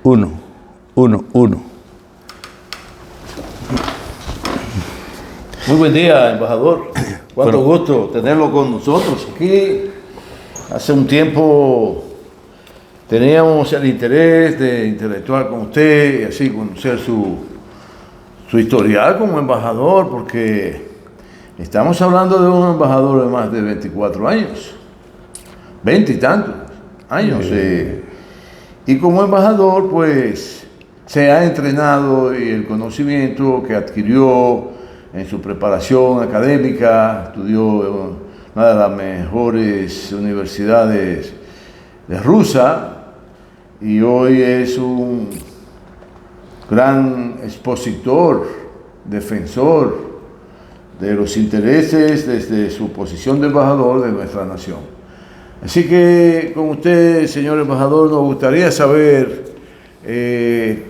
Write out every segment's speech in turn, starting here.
Uno. Muy buen día, embajador. Cuánto gusto tenerlo con nosotros aquí. Hace un tiempo teníamos el interés de interactuar con usted y así conocer su historial como embajador, porque estamos hablando de un embajador de más de 24 años, 20 y tantos años. Y como embajador, pues, se ha entrenado y el conocimiento que adquirió en su preparación académica, estudió en una de las mejores universidades de Rusia y hoy es un gran expositor, defensor de los intereses desde su posición de embajador de nuestra nación. Así que con usted, señor embajador, nos gustaría saber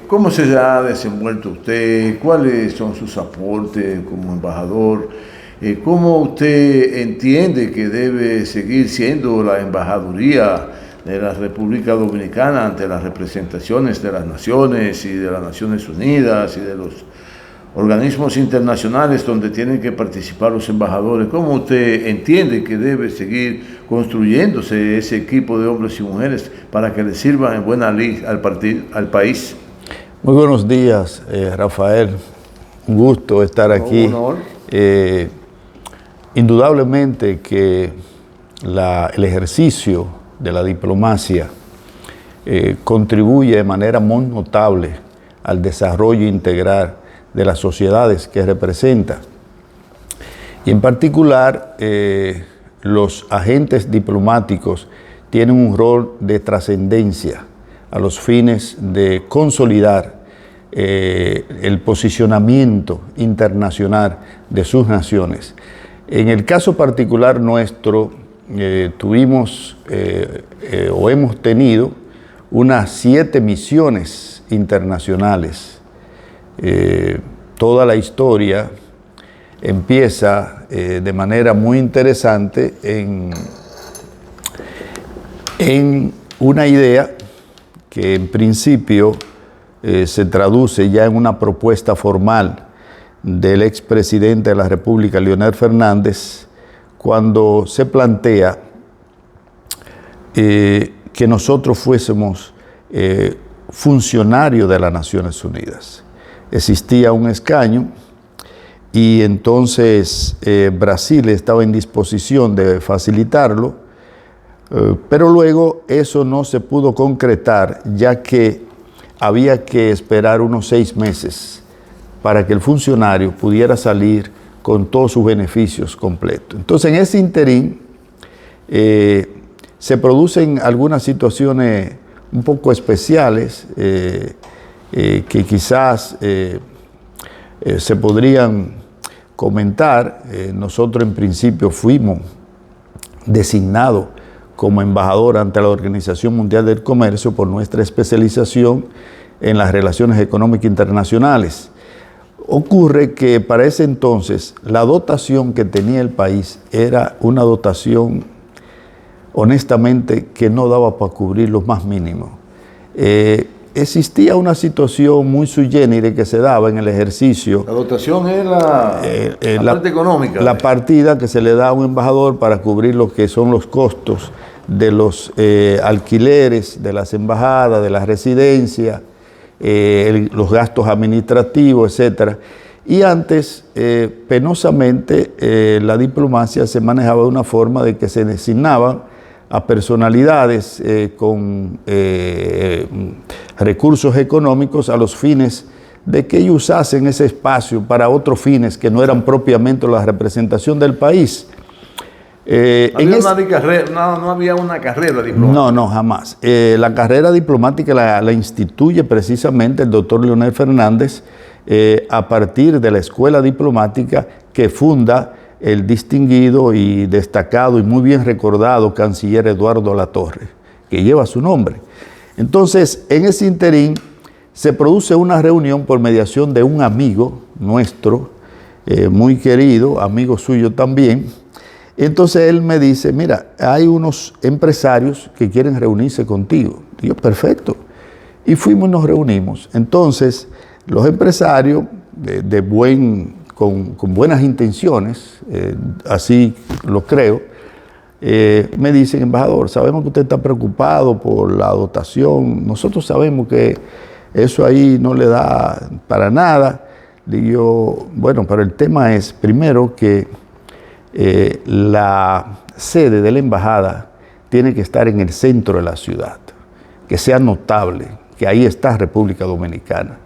cómo se ha desenvuelto usted, cuáles son sus aportes como embajador, cómo usted entiende que debe seguir siendo la embajaduría de la República Dominicana ante las representaciones de las naciones y de las Naciones Unidas y de los organismos internacionales donde tienen que participar los embajadores. ¿Cómo usted entiende que debe seguir construyéndose ese equipo de hombres y mujeres para que le sirvan en buena lid al país? Muy buenos días, Rafael. Un gusto estar aquí. Un honor. Indudablemente que el ejercicio de la diplomacia contribuye de manera muy notable al desarrollo integral de las sociedades que representa. Y en particular, los agentes diplomáticos tienen un rol de trascendencia a los fines de consolidar el posicionamiento internacional de sus naciones. En el caso particular nuestro, tuvimos o hemos tenido unas 7 misiones internacionales. Toda la historia empieza de manera muy interesante en una idea que en principio se traduce ya en una propuesta formal del expresidente de la República, Leonel Fernández, cuando se plantea que nosotros fuésemos funcionarios de las Naciones Unidas. Existía un escaño y entonces Brasil estaba en disposición de facilitarlo, pero luego eso no se pudo concretar, ya que había que esperar unos 6 meses para que el funcionario pudiera salir con todos sus beneficios completos. Entonces, en ese interín se producen algunas situaciones un poco especiales que quizás se podrían comentar. Nosotros en principio fuimos designados como embajador ante la Organización Mundial del Comercio por nuestra especialización en las relaciones económicas internacionales. Ocurre que para ese entonces la dotación que tenía el país era una dotación honestamente que no daba para cubrir los más mínimos. Existía una situación muy sui generis que se daba en el ejercicio. La dotación es la parte económica. La partida que se le da a un embajador para cubrir lo que son los costos de los alquileres de las embajadas, de las residencias, los gastos administrativos, etc. Y antes, penosamente, la diplomacia se manejaba de una forma de que se designaban a personalidades con recursos económicos a los fines de que ellos usasen ese espacio para otros fines que no eran propiamente la representación del país. No había una carrera diplomática. No, jamás. La carrera diplomática la instituye precisamente el doctor Leonel Fernández a partir de la escuela diplomática que funda el distinguido y destacado y muy bien recordado canciller Eduardo Latorre, que lleva su nombre. Entonces, en ese interín se produce una reunión por mediación de un amigo nuestro, muy querido, amigo suyo también. Entonces él me dice, mira, hay unos empresarios que quieren reunirse contigo. Y yo, perfecto. Y fuimos y nos reunimos. Entonces, los empresarios con buenas intenciones, así lo creo, me dicen, embajador, sabemos que usted está preocupado por la dotación, nosotros sabemos que eso ahí no le da para nada. Digo, bueno, pero el tema es, primero, que la sede de la embajada tiene que estar en el centro de la ciudad, que sea notable, que ahí está República Dominicana.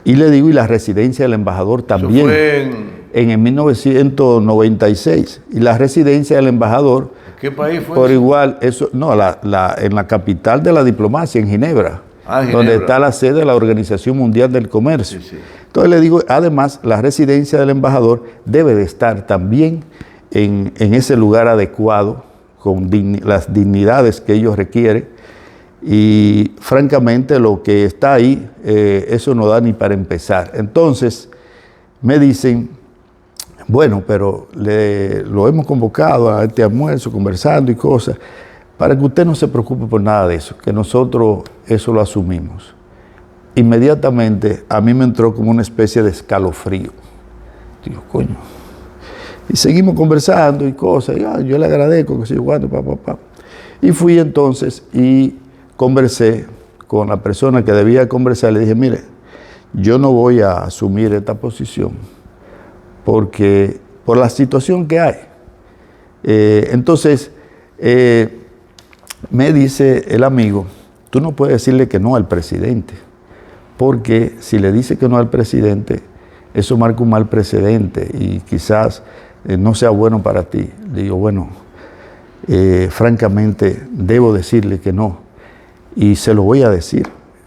Y le digo, y la residencia del embajador también. Eso fue en el 1996. Y la residencia del embajador. ¿Qué país fue por eso? Igual, eso, no, en la capital de la diplomacia, en Ginebra, Ginebra, donde está la sede de la Organización Mundial del Comercio. Sí, sí. Entonces le digo, además, la residencia del embajador debe de estar también en ese lugar adecuado, con las dignidades que ellos requieren. Y francamente lo que está ahí, eso no da ni para empezar. Entonces me dicen, bueno, pero lo hemos convocado a este almuerzo, conversando y cosas, para que usted no se preocupe por nada de eso, que nosotros eso lo asumimos. Inmediatamente a mí me entró como una especie de escalofrío. Digo, coño. Y seguimos conversando y cosas, y, yo le agradezco, que se yo, papá. Y fui entonces y conversé con la persona que debía conversar. Le dije, mire, yo no voy a asumir esta posición porque por la situación que hay. Entonces, me dice el amigo, tú no puedes decirle que no al presidente, porque si le dice que no al presidente, eso marca un mal precedente y quizás no sea bueno para ti. Le digo, bueno, francamente debo decirle que no. Y se lo voy a decir.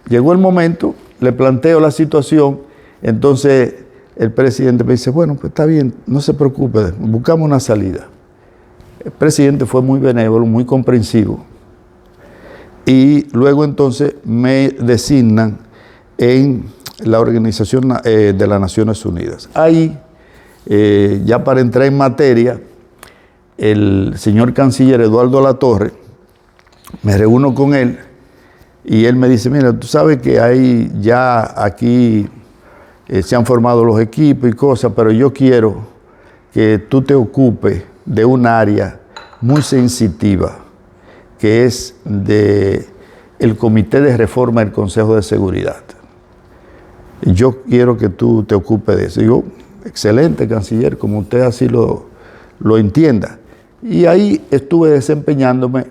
Llegó el momento, le planteo la situación, entonces el presidente me dice, bueno, pues está bien, no se preocupe, buscamos una salida. El presidente fue muy benévolo, muy comprensivo. Y luego entonces me designan en la Organización de las Naciones Unidas. Ahí, ya para entrar en materia, el señor canciller Eduardo Latorre, me reúno con él, y él me dice, mira, tú sabes que hay ya aquí se han formado los equipos y cosas, pero yo quiero que tú te ocupes de un área muy sensitiva, que es el Comité de Reforma del Consejo de Seguridad. Yo quiero que tú te ocupes de eso. Digo, excelente, canciller, como usted así lo entienda. Y ahí estuve desempeñándome,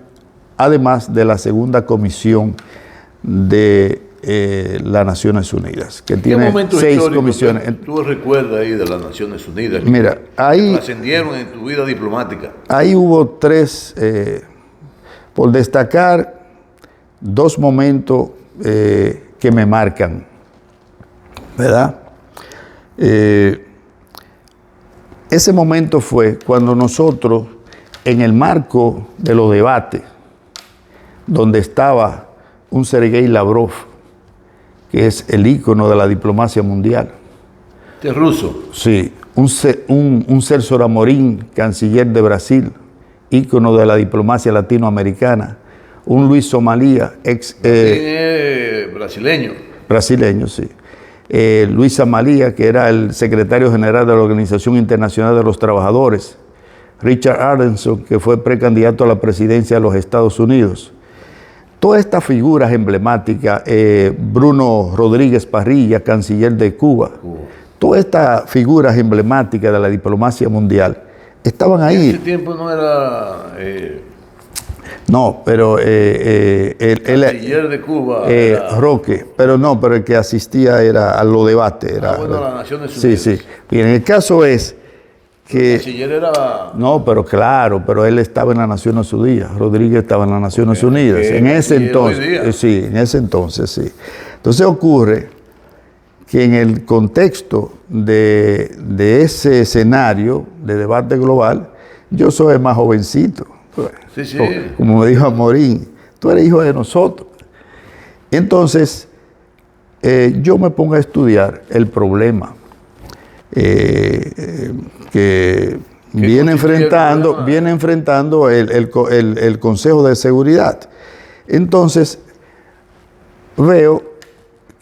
además de la segunda comisión de las Naciones Unidas, que tiene 6 comisiones. ¿Tú recuerdas ahí de las Naciones Unidas? Mira, ahí trascendieron en tu vida diplomática. Ahí hubo 3, por destacar, 2 momentos que me marcan, ¿verdad? Ese momento fue cuando nosotros, en el marco de los debates, donde estaba un Sergei Lavrov, que es el ícono de la diplomacia mundial. ¿Este es ruso? Sí, un Celso Amorín, canciller de Brasil, ícono de la diplomacia latinoamericana, un Luis Somalía, brasileño. Brasileño, sí. Luis Somalía, que era el secretario general de la Organización Internacional de los Trabajadores, Richard Ardenson, que fue precandidato a la presidencia de los Estados Unidos. Todas estas figuras emblemáticas, Bruno Rodríguez Parrilla, canciller de Cuba, todas estas figuras emblemáticas de la diplomacia mundial estaban ahí. En ese tiempo no era... No, pero el canciller de Cuba era Roque, pero el que asistía era a los debates. Era, bueno, las Naciones Unidas. Sí. Bien, el caso es que... El canciller era... No, pero claro, pero él estaba en las Naciones Unidas, Rodríguez estaba en las Naciones Unidas. En ese entonces, sí, en ese entonces, sí. Entonces ocurre que en el contexto de ese escenario de debate global, yo soy el más jovencito. Sí. Como me dijo Amorín, tú eres hijo de nosotros. Entonces, yo me pongo a estudiar el problema que viene enfrentando el Consejo de Seguridad. Entonces, veo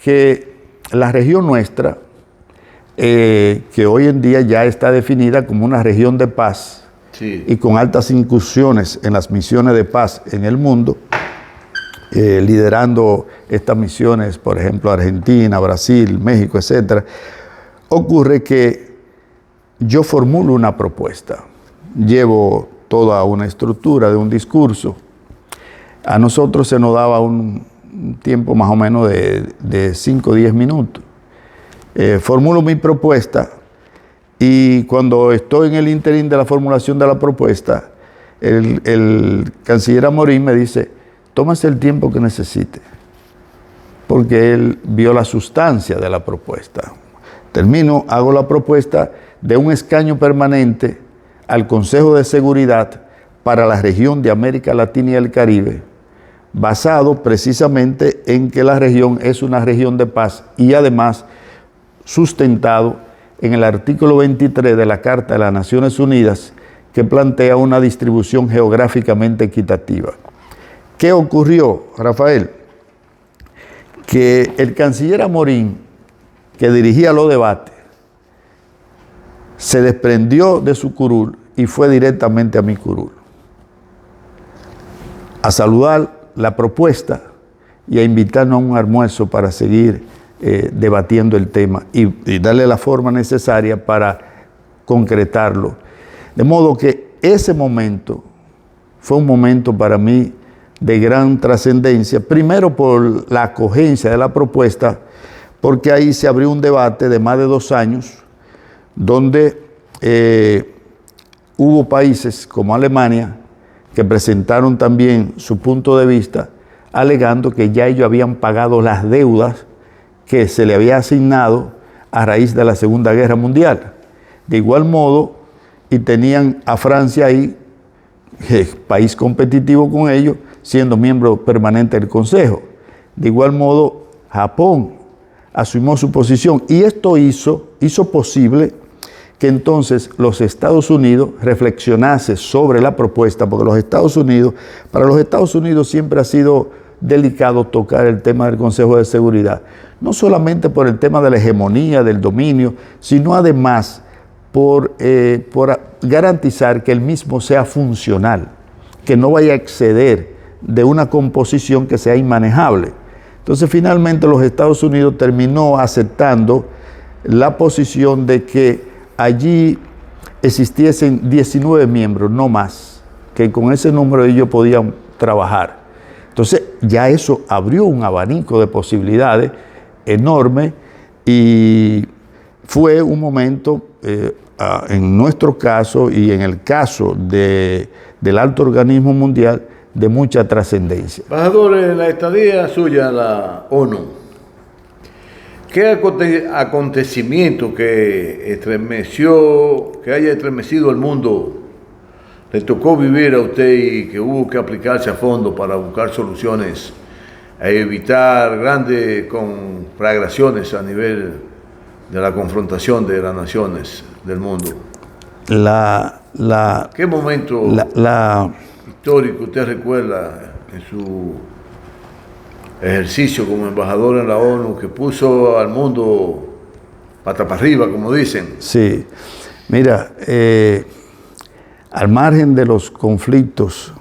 que la región nuestra, que hoy en día ya está definida como una región de paz, sí, y con altas incursiones en las misiones de paz en el mundo, liderando estas misiones, por ejemplo, Argentina, Brasil, México, etc., ocurre que yo formulo una propuesta, llevo toda una estructura de un discurso. A nosotros se nos daba un tiempo más o menos de 5 o 10 minutos. Formulo mi propuesta y cuando estoy en el interín de la formulación de la propuesta, el canciller Amorín me dice: tómase el tiempo que necesite, porque él vio la sustancia de la propuesta. Termino, hago la propuesta de un escaño permanente al Consejo de Seguridad para la región de América Latina y el Caribe, basado precisamente en que la región es una región de paz y además sustentado en el artículo 23 de la Carta de las Naciones Unidas, que plantea una distribución geográficamente equitativa. ¿Qué ocurrió, Rafael? Que el canciller Amorín, que dirigía los debates, se desprendió de su curul y fue directamente a mi curul a saludar la propuesta y a invitarnos a un almuerzo para seguir debatiendo el tema y darle la forma necesaria para concretarlo. De modo que ese momento fue un momento para mí de gran trascendencia, primero por la acogencia de la propuesta, porque ahí se abrió un debate de más de 2 años, donde hubo países como Alemania que presentaron también su punto de vista, alegando que ya ellos habían pagado las deudas que se le había asignado a raíz de la Segunda Guerra Mundial. De igual modo, y tenían a Francia ahí, país competitivo con ellos, siendo miembro permanente del Consejo. De igual modo, Japón asumió su posición y esto hizo posible que entonces los Estados Unidos reflexionase sobre la propuesta, porque para los Estados Unidos siempre ha sido delicado tocar el tema del Consejo de Seguridad, no solamente por el tema de la hegemonía, del dominio, sino además por garantizar que el mismo sea funcional, que no vaya a exceder de una composición que sea inmanejable. Entonces, finalmente, los Estados Unidos terminó aceptando la posición de que allí existiesen 19 miembros, no más, que con ese número ellos podían trabajar. Entonces, ya eso abrió un abanico de posibilidades enorme y fue un momento, en nuestro caso y en el caso del alto organismo mundial, de mucha trascendencia. Embajador, en la estadía suya en la ONU, ¿qué acontecimiento que haya estremecido al mundo le tocó vivir a usted y que hubo que aplicarse a fondo para buscar soluciones a evitar grandes conflagraciones a nivel de la confrontación de las naciones del mundo? ¿Qué momento histórico usted recuerda en su ejercicio como embajador en la ONU que puso al mundo pata para arriba, como dicen? Sí, mira, al margen de los conflictos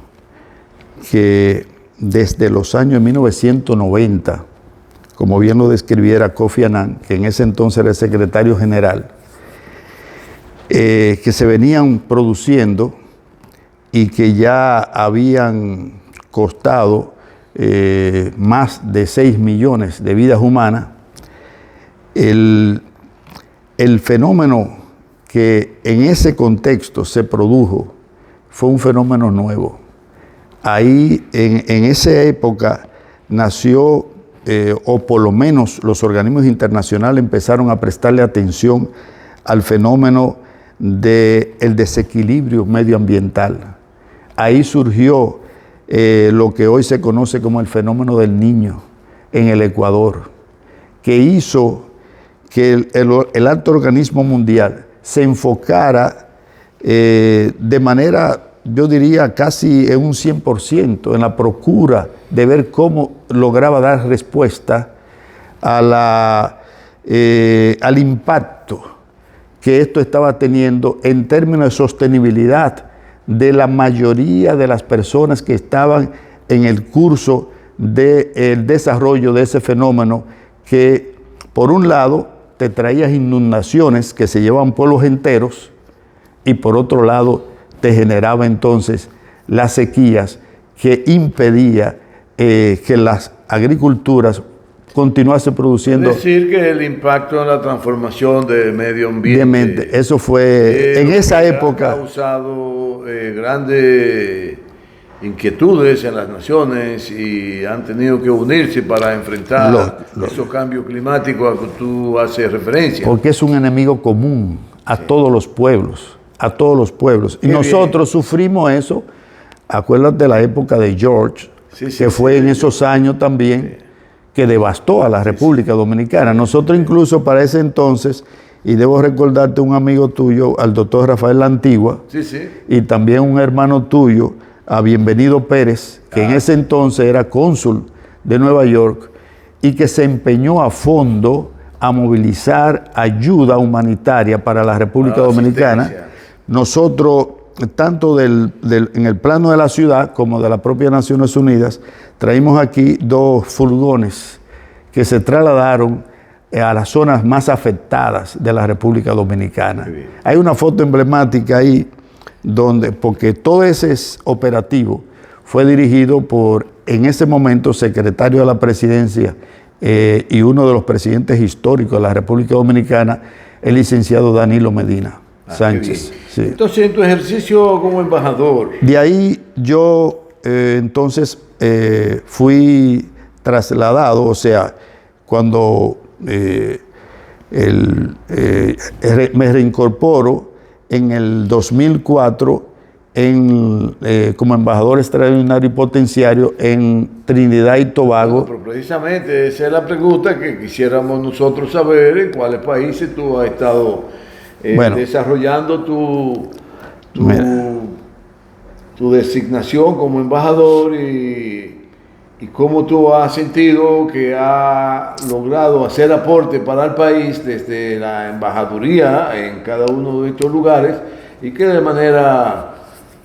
que desde los años 1990, como bien lo describiera Kofi Annan, que en ese entonces era el secretario general, que se venían produciendo y que ya habían costado más de 6 millones de vidas humanas, el fenómeno que en ese contexto se produjo fue un fenómeno nuevo. Ahí, en esa época, nació, o por lo menos los organismos internacionales empezaron a prestarle atención al fenómeno del desequilibrio medioambiental. Ahí surgió lo que hoy se conoce como el fenómeno del Niño en el Ecuador, que hizo que el alto organismo mundial se enfocara de manera yo diría casi en un 100%, en la procura de ver cómo lograba dar respuesta a al impacto que esto estaba teniendo en términos de sostenibilidad de la mayoría de las personas que estaban en el curso del desarrollo de ese fenómeno que, por un lado, te traía inundaciones que se llevaban pueblos enteros y, por otro lado, te generaba entonces las sequías que impedía que las agriculturas continuase produciendo. Es decir, que el impacto en la transformación del medio ambiente. Eso fue en esa época. Ha causado grandes inquietudes en las naciones y han tenido que unirse para enfrentar esos cambios climáticos a que tú haces referencia. Porque es un enemigo común a todos los pueblos, a todos los pueblos. Y nosotros sufrimos eso. Acuérdate de la época de George, que fue en esos años también, que devastó a la República Dominicana. Nosotros incluso para ese entonces, y debo recordarte un amigo tuyo, al doctor Rafael La Antigua, y también un hermano tuyo, a Bienvenido Pérez, que en ese entonces era cónsul de Nueva York, y que se empeñó a fondo a movilizar ayuda humanitaria para la República Dominicana. Nosotros, tanto en el plano de la ciudad como de las propias Naciones Unidas, traímos aquí 2 furgones que se trasladaron a las zonas más afectadas de la República Dominicana. Hay una foto emblemática ahí, porque todo ese operativo fue dirigido por, en ese momento, secretario de la Presidencia y uno de los presidentes históricos de la República Dominicana, el licenciado Danilo Medina Sánchez. Sí. Entonces, en tu ejercicio como embajador. De ahí yo entonces fui trasladado, o sea, cuando me reincorporo en el 2004 como embajador extraordinario y potenciario en Trinidad y Tobago. Pero precisamente esa es la pregunta que quisiéramos nosotros saber: en cuáles países tú has estado desarrollando tu designación como embajador y cómo tú has sentido que ha logrado hacer aporte para el país desde la embajaduría en cada uno de estos lugares, y que de manera,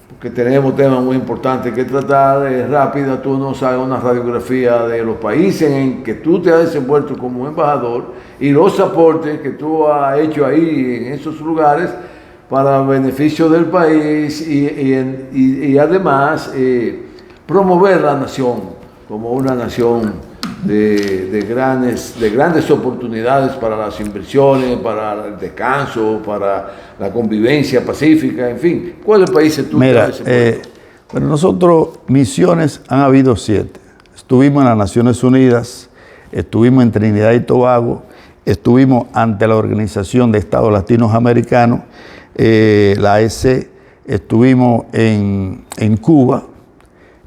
porque tenemos temas muy importantes que tratar, rápida, tú nos hagas una radiografía de los países en que tú te has desenvuelto como embajador y los aportes que tú has hecho ahí en esos lugares para beneficio del país y además promover la nación como una nación de grandes oportunidades para las inversiones, para el descanso, para la convivencia pacífica, en fin. ¿Cuáles países tú Mira, bueno, nosotros, misiones han habido 7. Estuvimos en las Naciones Unidas, estuvimos en Trinidad y Tobago, estuvimos ante la Organización de Estados Latinoamericanos, la EC, estuvimos en Cuba,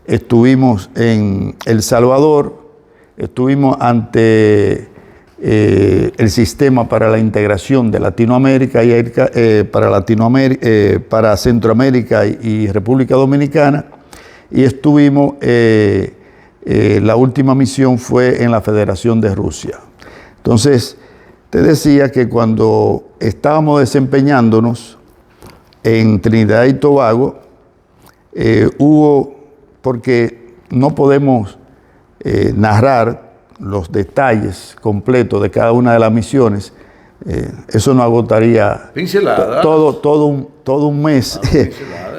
estuvimos en El Salvador, estuvimos ante el Sistema para la Integración de Latinoamérica y para Centroamérica y República Dominicana, y estuvimos, la última misión fue en la Federación de Rusia. Entonces, te decía que cuando estábamos desempeñándonos en Trinidad y Tobago, porque no podemos narrar los detalles completos de cada una de las misiones, eso nos agotaría todo un mes.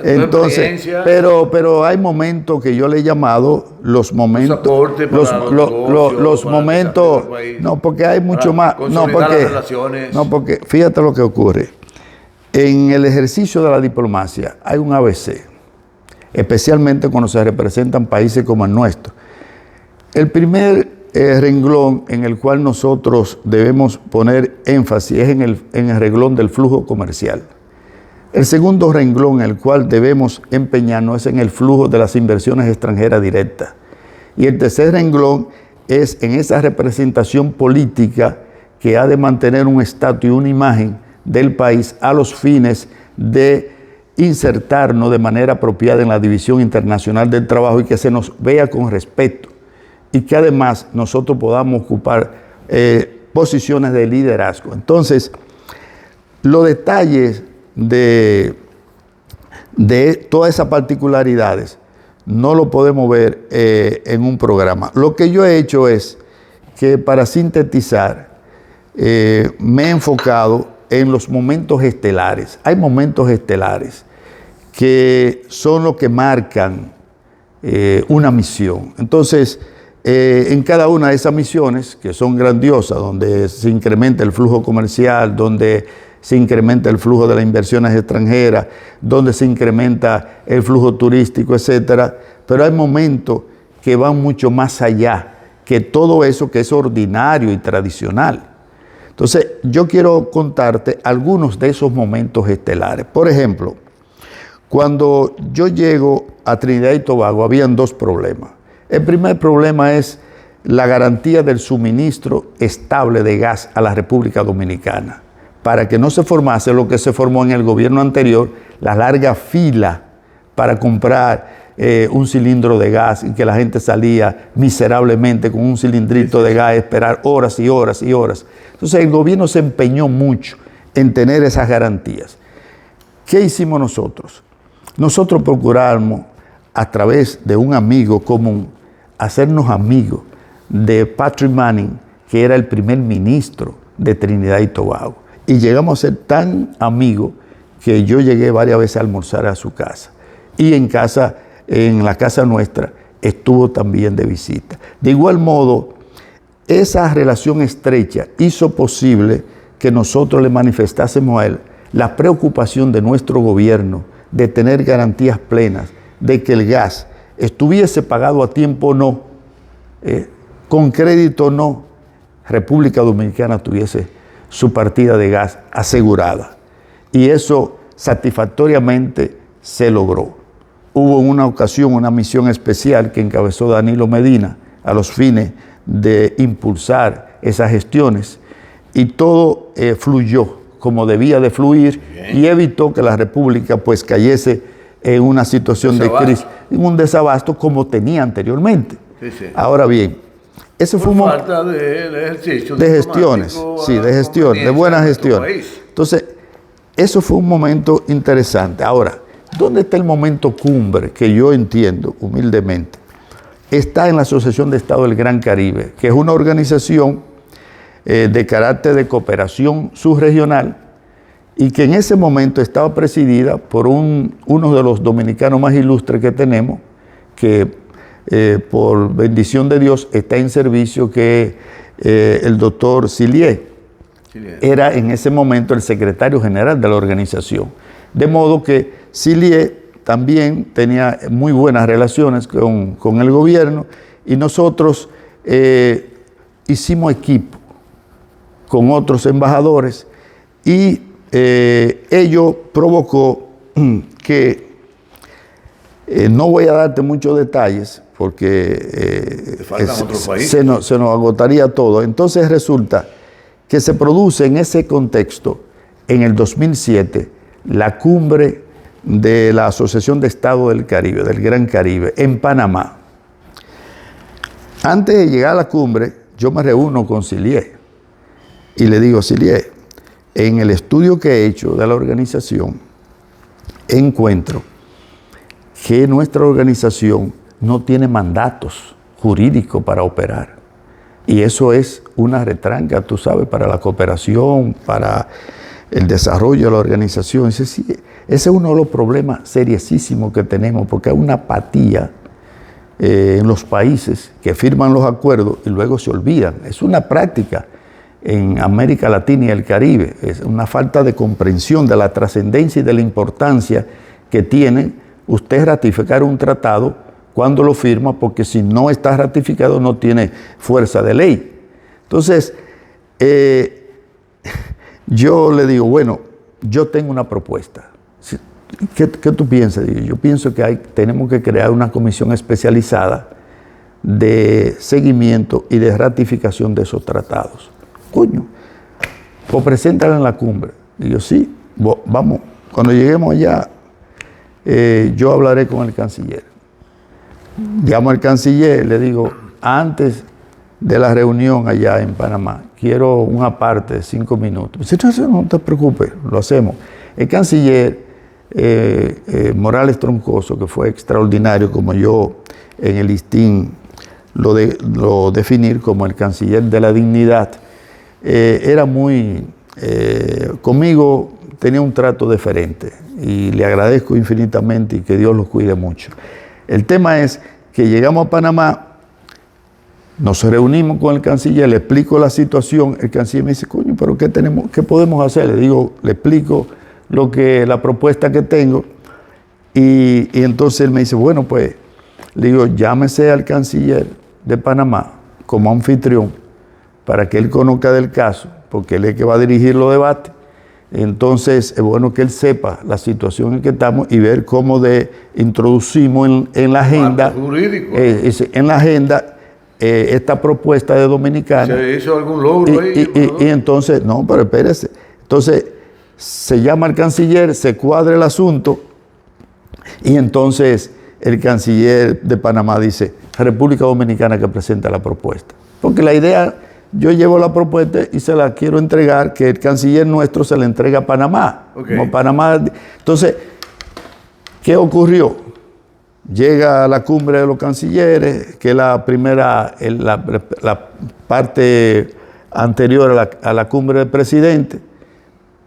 Entonces, pero hay momentos que yo le he llamado los momentos, los momentos, no, porque hay mucho más, porque fíjate lo que ocurre. En el ejercicio de la diplomacia hay un ABC, especialmente cuando se representan países como el nuestro. El primer renglón en el cual nosotros debemos poner énfasis es en el renglón del flujo comercial. El segundo renglón en el cual debemos empeñarnos es en el flujo de las inversiones extranjeras directas. Y el tercer renglón es en esa representación política que ha de mantener un estatus y una imagen del país a los fines de insertarnos de manera apropiada en la División Internacional del Trabajo y que se nos vea con respeto y que además nosotros podamos ocupar posiciones de liderazgo. Entonces, los detalles de todas esas particularidades no lo podemos ver en un programa. Lo que yo he hecho es que, para sintetizar, me he enfocado en los momentos estelares. Hay momentos estelares que son los que marcan una misión. Entonces, en cada una de esas misiones, que son grandiosas, donde se incrementa el flujo comercial, donde se incrementa el flujo de las inversiones extranjeras, donde se incrementa el flujo turístico, etcétera, pero hay momentos que van mucho más allá que todo eso que es ordinario y tradicional. Entonces, yo quiero contarte algunos de esos momentos estelares. Por ejemplo, cuando yo llego a Trinidad y Tobago, habían dos problemas. El primer problema es la garantía del suministro estable de gas a la República Dominicana, para que no se formase lo que se formó en el gobierno anterior, la larga fila para comprar un cilindro de gas, y que la gente salía miserablemente con un cilindrito de gas, esperar horas y horas y horas. Entonces el gobierno se empeñó mucho en tener esas garantías. ¿Qué hicimos nosotros? Nosotros procuramos, a través de un amigo común, hacernos amigos de Patrick Manning, que era el primer ministro de Trinidad y Tobago. Y llegamos a ser tan amigos que yo llegué varias veces a almorzar a su casa. Y en la casa nuestra, estuvo también de visita. De igual modo, esa relación estrecha hizo posible que nosotros le manifestásemos a él la preocupación de nuestro gobierno de tener garantías plenas de que el gas estuviese pagado a tiempo o no, con crédito o no, República Dominicana tuviese su partida de gas asegurada. Y eso satisfactoriamente se logró. Hubo en una ocasión una misión especial que encabezó Danilo Medina a los fines de impulsar esas gestiones, y todo fluyó como debía de fluir. Bien. Y evitó que la República pues cayese en una situación de crisis, en un desabasto como tenía anteriormente. Sí, sí. Ahora bien, eso fue un falta de ejercicio de gestiones, sí, de gestión, de buena gestión. Entonces, eso fue un momento interesante. Ahora, ¿dónde está el momento cumbre que yo entiendo humildemente? Está en la Asociación de Estados del Gran Caribe, que es una organización de carácter de cooperación subregional, y que en ese momento estaba presidida por uno de los dominicanos más ilustres que tenemos, que por bendición de Dios está en servicio, que el doctor Sillier. Era en ese momento el secretario general de la organización. De modo que Sillier también tenía muy buenas relaciones con el gobierno, y nosotros hicimos equipo con otros embajadores, y ello provocó que, no voy a darte muchos detalles porque se nos agotaría todo. Entonces resulta que se produce en ese contexto, en el 2007, la cumbre de la Asociación de Estados del Caribe, del Gran Caribe, en Panamá. Antes de llegar a la cumbre, yo me reúno con Sillier y le digo: Sillier, en el estudio que he hecho de la organización, encuentro que nuestra organización no tiene mandatos jurídicos para operar. Y eso es una retranca, tú sabes, para la cooperación, para el desarrollo de la organización. Ese es uno de los problemas seriosísimos que tenemos, porque hay una apatía en los países que firman los acuerdos y luego se olvidan. Es una práctica en América Latina y el Caribe. Es una falta de comprensión de la trascendencia y de la importancia que tiene usted ratificar un tratado cuando lo firma, porque si no está ratificado no tiene fuerza de ley. Entonces, yo le digo: bueno, yo tengo una propuesta. ¿Qué tú piensas? Yo pienso que tenemos que crear una comisión especializada de seguimiento y de ratificación de esos tratados. Coño, pues preséntala en la cumbre. Y yo: sí, vamos, cuando lleguemos allá, yo hablaré con el canciller. Llamo al canciller, le digo, antes de la reunión allá en Panamá, quiero una parte de 5 minutos. Dice, no te preocupes, lo hacemos. El canciller Morales Troncoso, que fue extraordinario, como yo en el listín lo definir como el canciller de la dignidad, era muy, conmigo tenía un trato diferente y le agradezco infinitamente y que Dios los cuide mucho. El tema es que llegamos a Panamá, nos reunimos con el canciller, le explico la situación, el canciller me dice, coño, pero ¿qué podemos hacer? Le digo, le explico la propuesta que tengo y entonces él me dice, bueno, pues, le digo, llámese al canciller de Panamá como anfitrión para que él conozca del caso, porque él es el que va a dirigir los debates. Entonces es bueno que él sepa la situación en que estamos y ver cómo introducimos en la agenda, en la agenda esta propuesta de Dominicana. ¿Se hizo algún logro ahí? Y entonces, no, pero espérese. Entonces se llama al canciller, se cuadra el asunto y entonces el canciller de Panamá dice, República Dominicana que presenta la propuesta. Porque la idea, yo llevo la propuesta y se la quiero entregar, que el canciller nuestro se la entrega a Panamá. Okay. Como Panamá. Entonces, ¿qué ocurrió? Llega a la cumbre de los cancilleres, que es la primera, la parte anterior a la cumbre del presidente.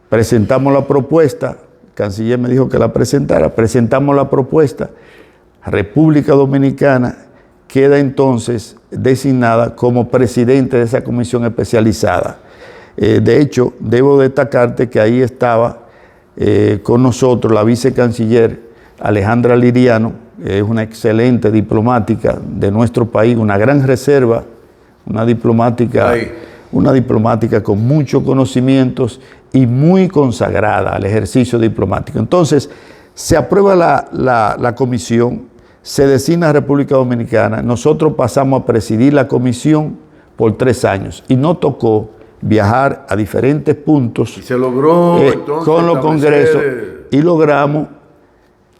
Presentamos la propuesta, el canciller me dijo que la presentara, presentamos la propuesta, República Dominicana queda entonces designada como presidente de esa comisión especializada. De hecho, debo destacarte que ahí estaba con nosotros la vicecanciller Alejandra Liriano, es una excelente diplomática de nuestro país, una gran reserva, una diplomática con muchos conocimientos y muy consagrada al ejercicio diplomático. Entonces, se aprueba la comisión, se designa a República Dominicana, nosotros pasamos a presidir la comisión por 3 años y nos tocó viajar a diferentes puntos. Y se logró entonces con los congresos y logramos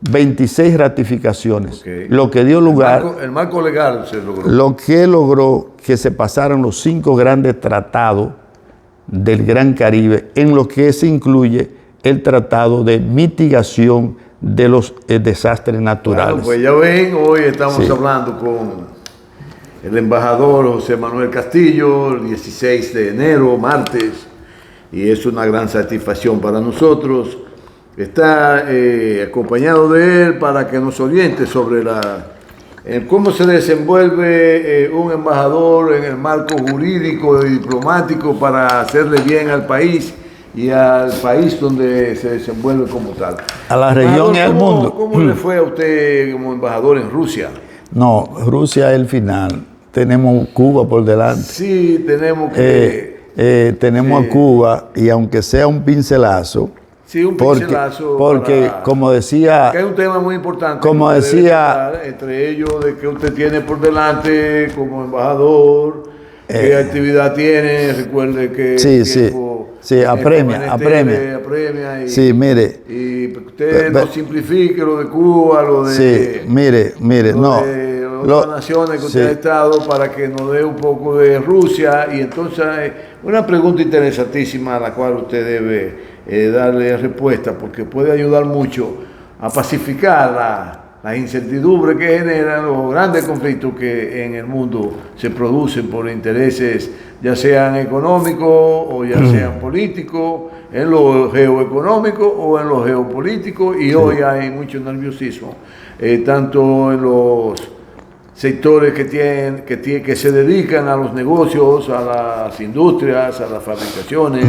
26 ratificaciones, okay. Lo que dio lugar... El marco legal se logró. Lo que logró que se pasaran los 5 grandes tratados del Gran Caribe, en lo que se incluye el tratado de mitigación de los desastres naturales. Bueno, pues ya ven, hoy estamos hablando con el embajador José Manuel Castillo, el 16 de enero, martes, y es una gran satisfacción para nosotros. Está acompañado de él para que nos oriente sobre cómo se desenvuelve un embajador en el marco jurídico y diplomático para hacerle bien al país y al país donde se desenvuelve como tal. A la región y al mundo. ¿Cómo le fue a usted como embajador en Rusia? No, Rusia es el final. Tenemos Cuba por delante. Sí, tenemos que... tenemos a Cuba y aunque sea un pincelazo, sí, un pincelazo. Porque como decía... Que hay un tema muy importante. Como decía... Entre ellos, de que usted tiene por delante como embajador, qué actividad tiene, recuerde que... Sí, apremia. Y, sí, mire. Y usted no simplifique lo de Cuba, lo de... Sí, mire, de otras naciones que usted ha estado, para que nos dé un poco de Rusia. Y entonces, una pregunta interesantísima a la cual usted debe darle respuesta, porque puede ayudar mucho a pacificar las incertidumbres que generan los grandes conflictos que en el mundo se producen por intereses, ya sean económicos o ya sean políticos, en lo geoeconómico o en lo geopolítico, y hoy hay mucho nerviosismo, tanto en los sectores que se dedican a los negocios, a las industrias, a las fabricaciones,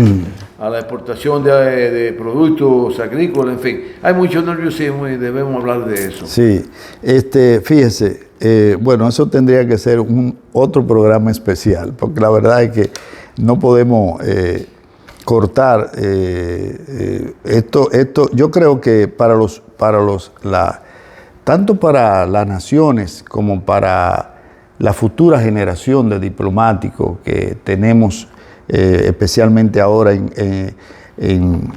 a la exportación de productos agrícolas, en fin. Hay mucho nerviosismo y debemos hablar de eso. Sí, fíjese, bueno, eso tendría que ser otro programa especial, porque la verdad es que no podemos cortar esto. Yo creo que tanto para las naciones como para la futura generación de diplomáticos que tenemos, especialmente ahora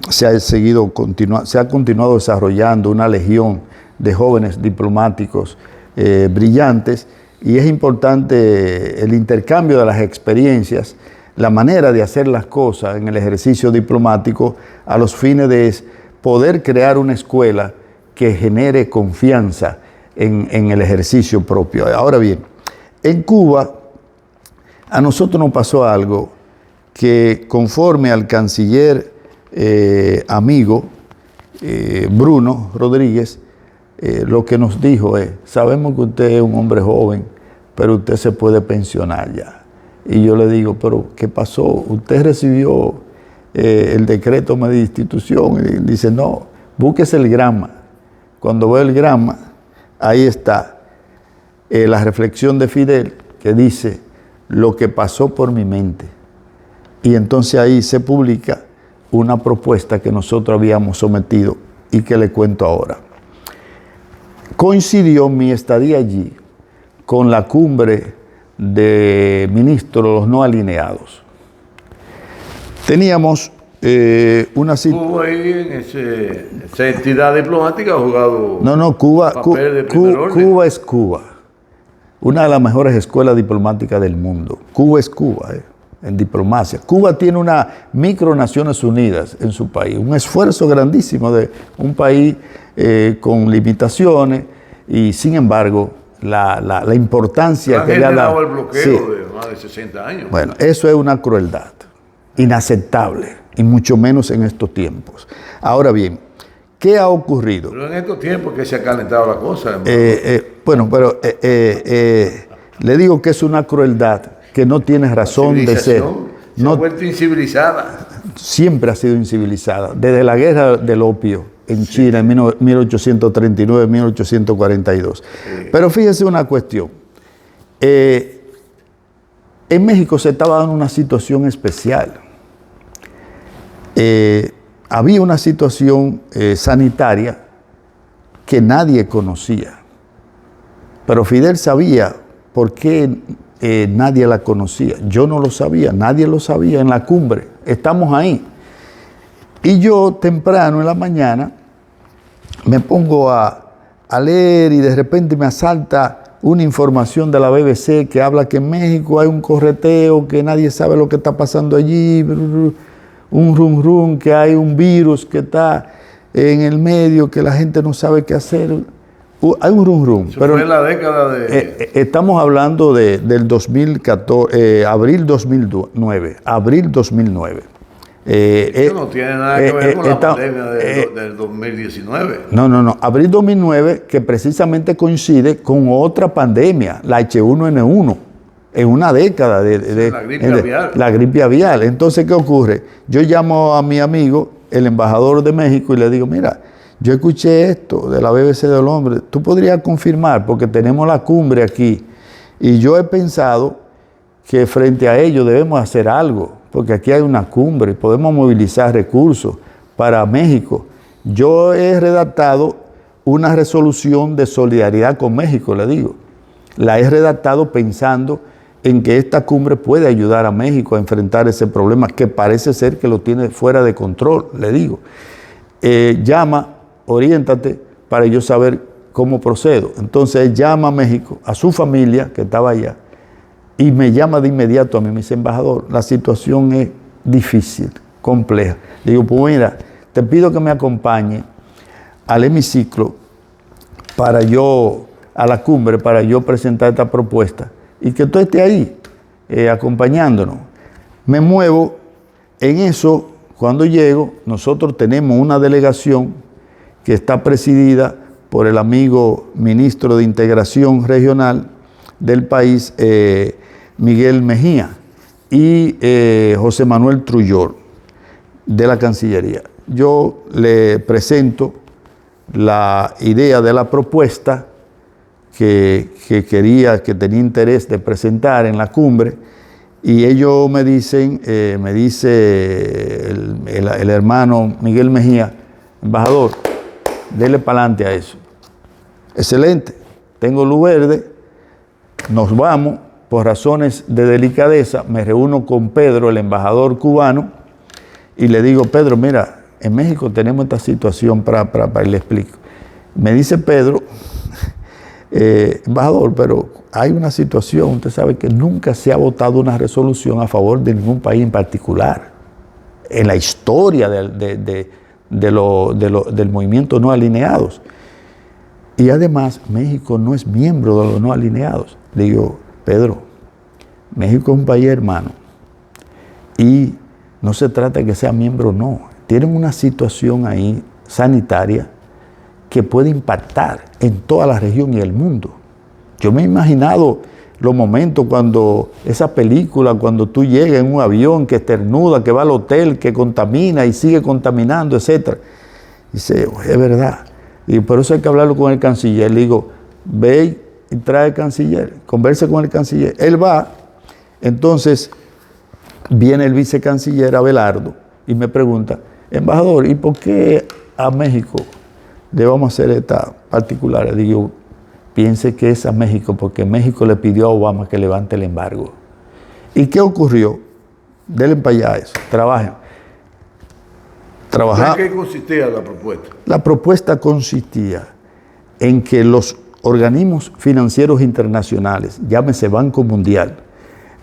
se ha continuado desarrollando una legión de jóvenes diplomáticos brillantes, y es importante el intercambio de las experiencias, la manera de hacer las cosas en el ejercicio diplomático a los fines de poder crear una escuela que genere confianza en el ejercicio propio. Ahora bien, en Cuba a nosotros nos pasó algo que, conforme al canciller amigo Bruno Rodríguez, lo que nos dijo es: sabemos que usted es un hombre joven, pero usted se puede pensionar ya. Y yo le digo: pero ¿qué pasó? ¿Usted recibió el decreto de institución? Y dice: no, búsquese el grama. Cuando ve el grama, ahí está la reflexión de Fidel, que dice: lo que pasó por mi mente. Y entonces ahí se publica una propuesta que nosotros habíamos sometido y que le cuento ahora. Coincidió mi estadía allí con la cumbre de ministros los no alineados. Teníamos una situación. ¿Estuvo ahí en esa entidad diplomática ha jugado? No, Cuba es Cuba. Una de las mejores escuelas diplomáticas del mundo. Cuba es Cuba, en diplomacia. Cuba tiene una micronaciones unidas en su país, un esfuerzo grandísimo de un país con limitaciones, y sin embargo la importancia que le ha dado el bloqueo de más de 60 años. Bueno, eso es una crueldad inaceptable, y mucho menos en estos tiempos. Ahora bien, ¿qué ha ocurrido? Pero en estos tiempos que se ha calentado la cosa. Bueno, pero le digo que es una crueldad que no tiene razón de ser. Se ha vuelto incivilizada. Siempre ha sido incivilizada, desde la guerra del opio en China en 1839-1842. Pero fíjese una cuestión. En México se estaba dando una situación especial. Había una situación sanitaria que nadie conocía. Pero Fidel sabía por qué nadie la conocía. Yo no lo sabía, nadie lo sabía en la cumbre. Estamos ahí. Y yo temprano en la mañana me pongo a leer, y de repente me asalta una información de la BBC que habla que en México hay un correteo, que nadie sabe lo que está pasando allí, un rum, que hay un virus que está en el medio, que la gente no sabe qué hacer. Hay un rum. Eso fue en la década de... estamos hablando del 2014, abril 2009. Eso no tiene nada que ver con la pandemia del 2019. No. Abril 2009, que precisamente coincide con otra pandemia, la H1N1, en una década de la gripe aviar. Entonces, ¿qué ocurre? Yo llamo a mi amigo, el embajador de México, y le digo: mira, yo escuché esto de la BBC de Londres, tú podrías confirmar, porque tenemos la cumbre aquí, y yo he pensado que frente a ello debemos hacer algo, porque aquí hay una cumbre, podemos movilizar recursos para México. Yo he redactado una resolución de solidaridad con México, le digo. La he redactado pensando en que esta cumbre puede ayudar a México a enfrentar ese problema que parece ser que lo tiene fuera de control, le digo. Llama, oriéntate para yo saber cómo procedo. Entonces llama a México, a su familia que estaba allá, y me llama de inmediato a mí, me dice: embajador, la situación es difícil, compleja. Le digo: pues mira, te pido que me acompañe al hemiciclo a la cumbre, para yo presentar esta propuesta, y que tú estés ahí acompañándonos. Me muevo. En eso, cuando llego, nosotros tenemos una delegación que está presidida por el amigo ministro de Integración Regional del país, Miguel Mejía, y José Manuel Trullor, de la Cancillería. Yo le presento la idea de la propuesta que tenía interés de presentar en la cumbre, y ellos me dicen, me dice el hermano Miguel Mejía: embajador, dele para adelante a eso. Excelente, tengo luz verde, nos vamos. Por razones de delicadeza, me reúno con Pedro, el embajador cubano, y le digo: Pedro, mira, en México tenemos esta situación, y le explico. Me dice Pedro, embajador, pero hay una situación, usted sabe que nunca se ha votado una resolución a favor de ningún país en particular en la historia del movimiento no alineados. Y además, México no es miembro de los no alineados. Le digo, Pedro, México es un país hermano y no se trata de que sea miembro o no. Tienen una situación ahí sanitaria que puede impactar en toda la región y el mundo. Yo me he imaginado los momentos cuando esa película, cuando tú llegas en un avión que estornuda, que va al hotel, que contamina y sigue contaminando, etc. Dice, es verdad. Y por eso hay que hablarlo con el canciller. Le digo, ve y trae al canciller, converse con el canciller. Él va, entonces viene el vicecanciller Abelardo y me pregunta, embajador, ¿y por qué a México le vamos a hacer esta particular? Le digo, piense que es a México, porque México le pidió a Obama que levante el embargo. ¿Y qué ocurrió? Denle para allá eso, trabajen. ¿En qué consistía la propuesta? La propuesta consistía en que los organismos financieros internacionales, llámese Banco Mundial,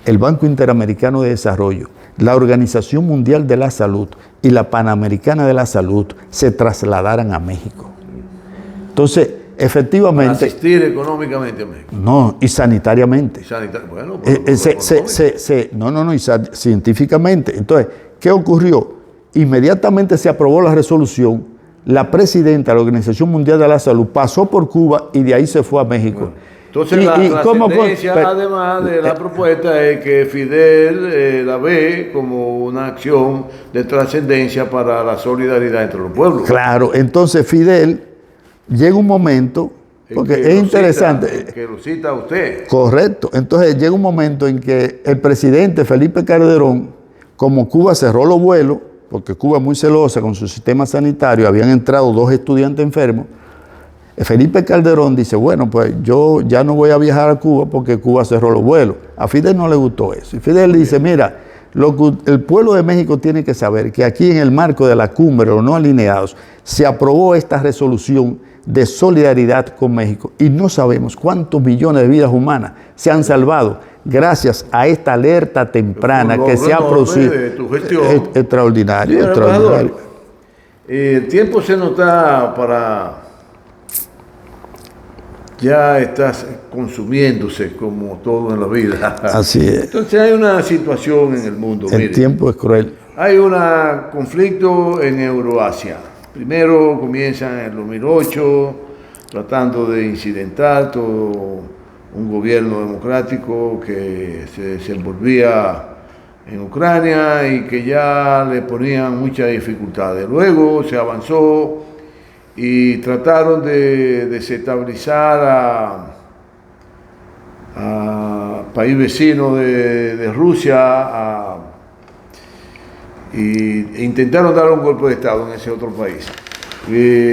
el Banco Interamericano de Desarrollo, la Organización Mundial de la Salud y la Panamericana de la Salud se trasladaran a México. Entonces, efectivamente... Para asistir económicamente a México. No, y sanitariamente. Bueno, y científicamente. Entonces, ¿qué ocurrió? Inmediatamente se aprobó la resolución, la presidenta de la Organización Mundial de la Salud pasó por Cuba y de ahí se fue a México. Bueno, entonces la trascendencia, además de la propuesta, es que Fidel la ve como una acción de trascendencia para la solidaridad entre los pueblos. Claro, entonces Fidel llega un momento, porque es interesante. Que lo cita usted. Correcto, entonces llega un momento en que el presidente Felipe Calderón, como Cuba cerró los vuelos, porque Cuba es muy celosa con su sistema sanitario, habían entrado 2 estudiantes enfermos, Felipe Calderón dice, bueno, pues yo ya no voy a viajar a Cuba porque Cuba cerró los vuelos. A Fidel no le gustó eso. Y Fidel le dice, mira, lo que el pueblo de México tiene que saber que aquí en el marco de la cumbre de los no alineados se aprobó esta resolución de solidaridad con México y no sabemos cuántos millones de vidas humanas se han salvado gracias a esta alerta temprana que se ha producido. Extraordinario, sí, extraordinario. El tiempo se nos da para... Ya estás consumiéndose como todo en la vida. Así es. Entonces hay una situación en el mundo. El tiempo es cruel. Hay un conflicto en Euroasia. Primero comienza en el 2008, tratando de incidentar todo un gobierno democrático que se desenvolvía en Ucrania y que ya le ponían muchas dificultades. Luego se avanzó y trataron de desestabilizar a país vecino de Rusia e intentaron dar un golpe de Estado en ese otro país.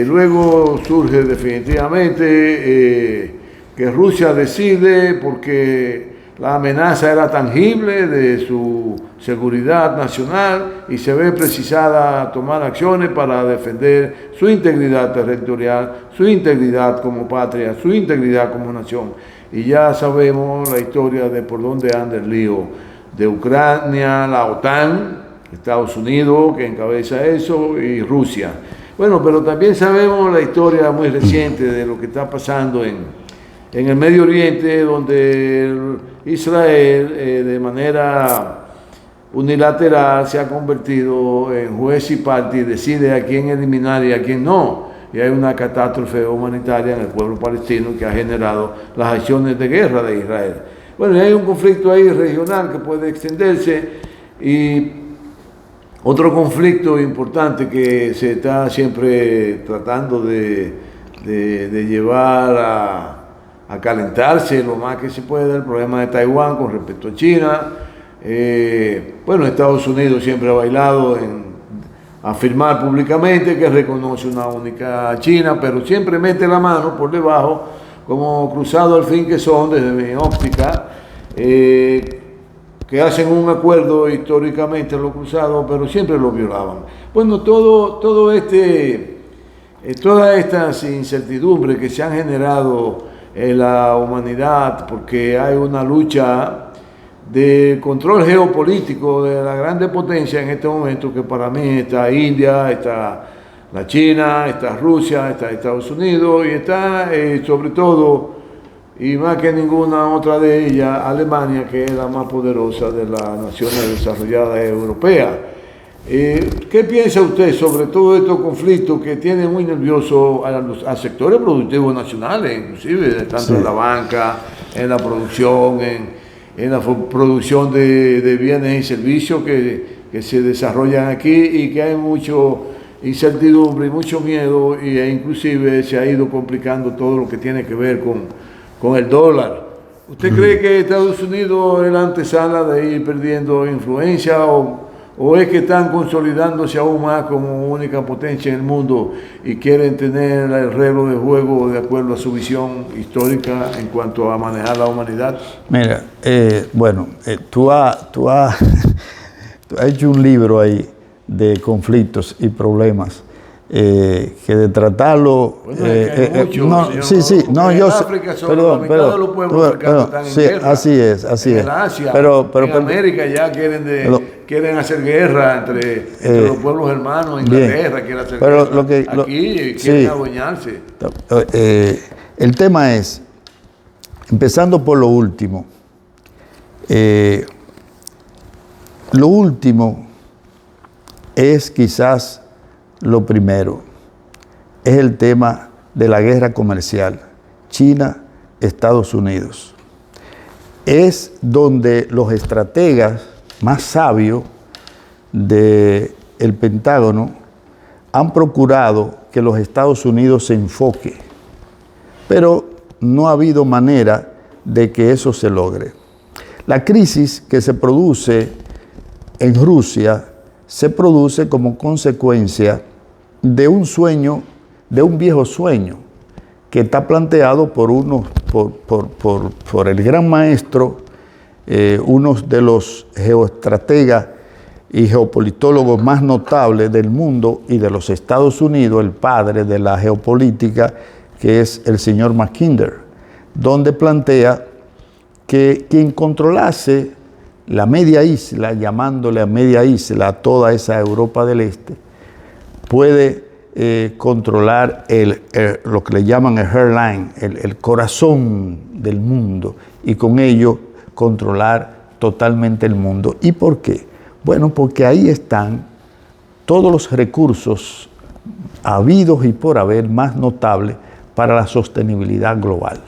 Luego surge definitivamente que Rusia decide, porque la amenaza era tangible de su seguridad nacional y se ve precisada tomar acciones para defender su integridad territorial, su integridad como patria, su integridad como nación. Y ya sabemos la historia de por dónde anda el lío de Ucrania, la OTAN, Estados Unidos, que encabeza eso, y Rusia. Bueno, pero también sabemos la historia muy reciente de lo que está pasando en el Medio Oriente, donde Israel de manera unilateral se ha convertido en juez y parte y decide a quién eliminar y a quién no. Y hay una catástrofe humanitaria en el pueblo palestino que ha generado las acciones de guerra de Israel. Bueno, y hay un conflicto ahí regional que puede extenderse, y otro conflicto importante que se está siempre tratando de llevar a calentarse lo más que se puede, el problema de Taiwán con respecto a China. Bueno, Estados Unidos siempre ha bailado en afirmar públicamente que reconoce una única China, pero siempre mete la mano por debajo, como cruzado al fin que son, desde mi óptica, que hacen un acuerdo históricamente los cruzados, pero siempre lo violaban. Bueno, todo este todas estas incertidumbres que se han generado en la humanidad, porque hay una lucha de control geopolítico de la grande potencia en este momento, que para mí está India, está la China, está Rusia, está Estados Unidos y está sobre todo, y más que ninguna otra de ellas, Alemania, que es la más poderosa de las naciones desarrolladas europeas. ¿Qué piensa usted sobre todos estos conflictos que tienen muy nervioso a sectores productivos nacionales, inclusive tanto en la banca, en la producción, en la producción de bienes y servicios que se desarrollan aquí, y que hay mucho incertidumbre y mucho miedo, e inclusive se ha ido complicando todo lo que tiene que ver con el dólar? ¿Usted cree que Estados Unidos es la antesala de ir perdiendo influencia, o es que están consolidándose aún más como única potencia en el mundo y quieren tener el reloj de juego de acuerdo a su visión histórica en cuanto a manejar la humanidad? Mira, tú has hecho un libro ahí de conflictos y problemas, que de tratarlo... Así es. En Asia, en América ya quieren hacer guerra entre los pueblos hermanos. Inglaterra quiere hacer guerra. Aquí quieren adueñarse. El tema es, empezando por lo último, es quizás lo primero, es el tema de la guerra comercial China-Estados Unidos. Es donde los estrategas más sabios del Pentágono han procurado que los Estados Unidos se enfoque, pero no ha habido manera de que eso se logre. La crisis que se produce en Rusia se produce como consecuencia de un sueño, de un viejo sueño que está planteado por el gran maestro, uno de los geoestrategas y geopolitólogos más notables del mundo y de los Estados Unidos, el padre de la geopolítica, que es el señor Mackinder, donde plantea que quien controlase la media isla, llamándole a media isla a toda esa Europa del Este, puede controlar lo que le llaman el hairline, el corazón del mundo, y con ello controlar totalmente el mundo. ¿Y por qué? Bueno, porque ahí están todos los recursos habidos y por haber más notables para la sostenibilidad global.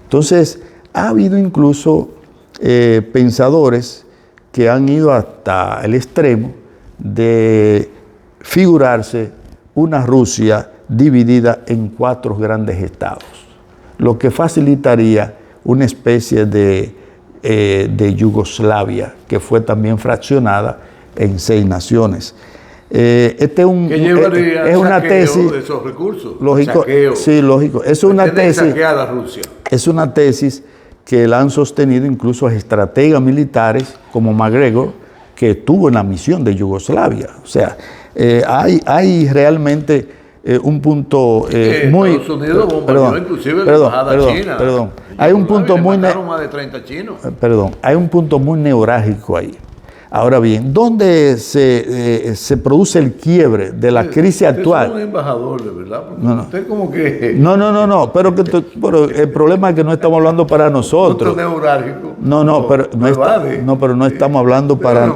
Entonces, ha habido incluso pensadores que han ido hasta el extremo de figurarse una Rusia dividida en 4 grandes estados, lo que facilitaría una especie de Yugoslavia, que fue también fraccionada en 6 naciones. Es una tesis de esos recursos. Lógico, sí, lógico. Es una tesis. A Rusia. Es una tesis que la han sostenido incluso estrategas militares como MacGregor, que estuvo en la misión de Yugoslavia. O sea, hay realmente un punto muy... Estados Unidos bombardeó inclusive la embajada china. Perdón. Hay un punto muy... más de 30 chinos. Perdón. Hay un punto muy neurálgico ahí. Ahora bien, ¿dónde se produce el quiebre de la crisis actual? Usted es un embajador, de verdad. No. Usted como que... No, pero el problema es que no estamos hablando para nosotros. Punto neurálgico. Pero no estamos hablando para...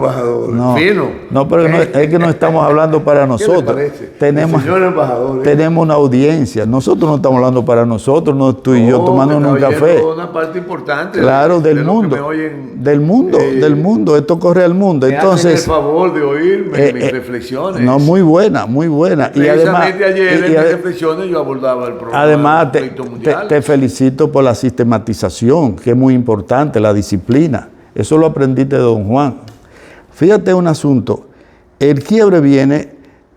Es que no estamos hablando para nosotros. Señor embajador, tenemos una audiencia. Nosotros no estamos hablando para nosotros, no tú y yo tomando un café. Una parte importante. Claro, del mundo. Del mundo. Esto corre al mundo. Entonces, hacen el favor de oírme mis reflexiones. No, muy buena. Y además, ayer en mis reflexiones yo abordaba el problema. Además, te felicito por la sistematización, que es muy importante, la disciplina. Eso lo aprendiste de don Juan. Fíjate un asunto. El quiebre viene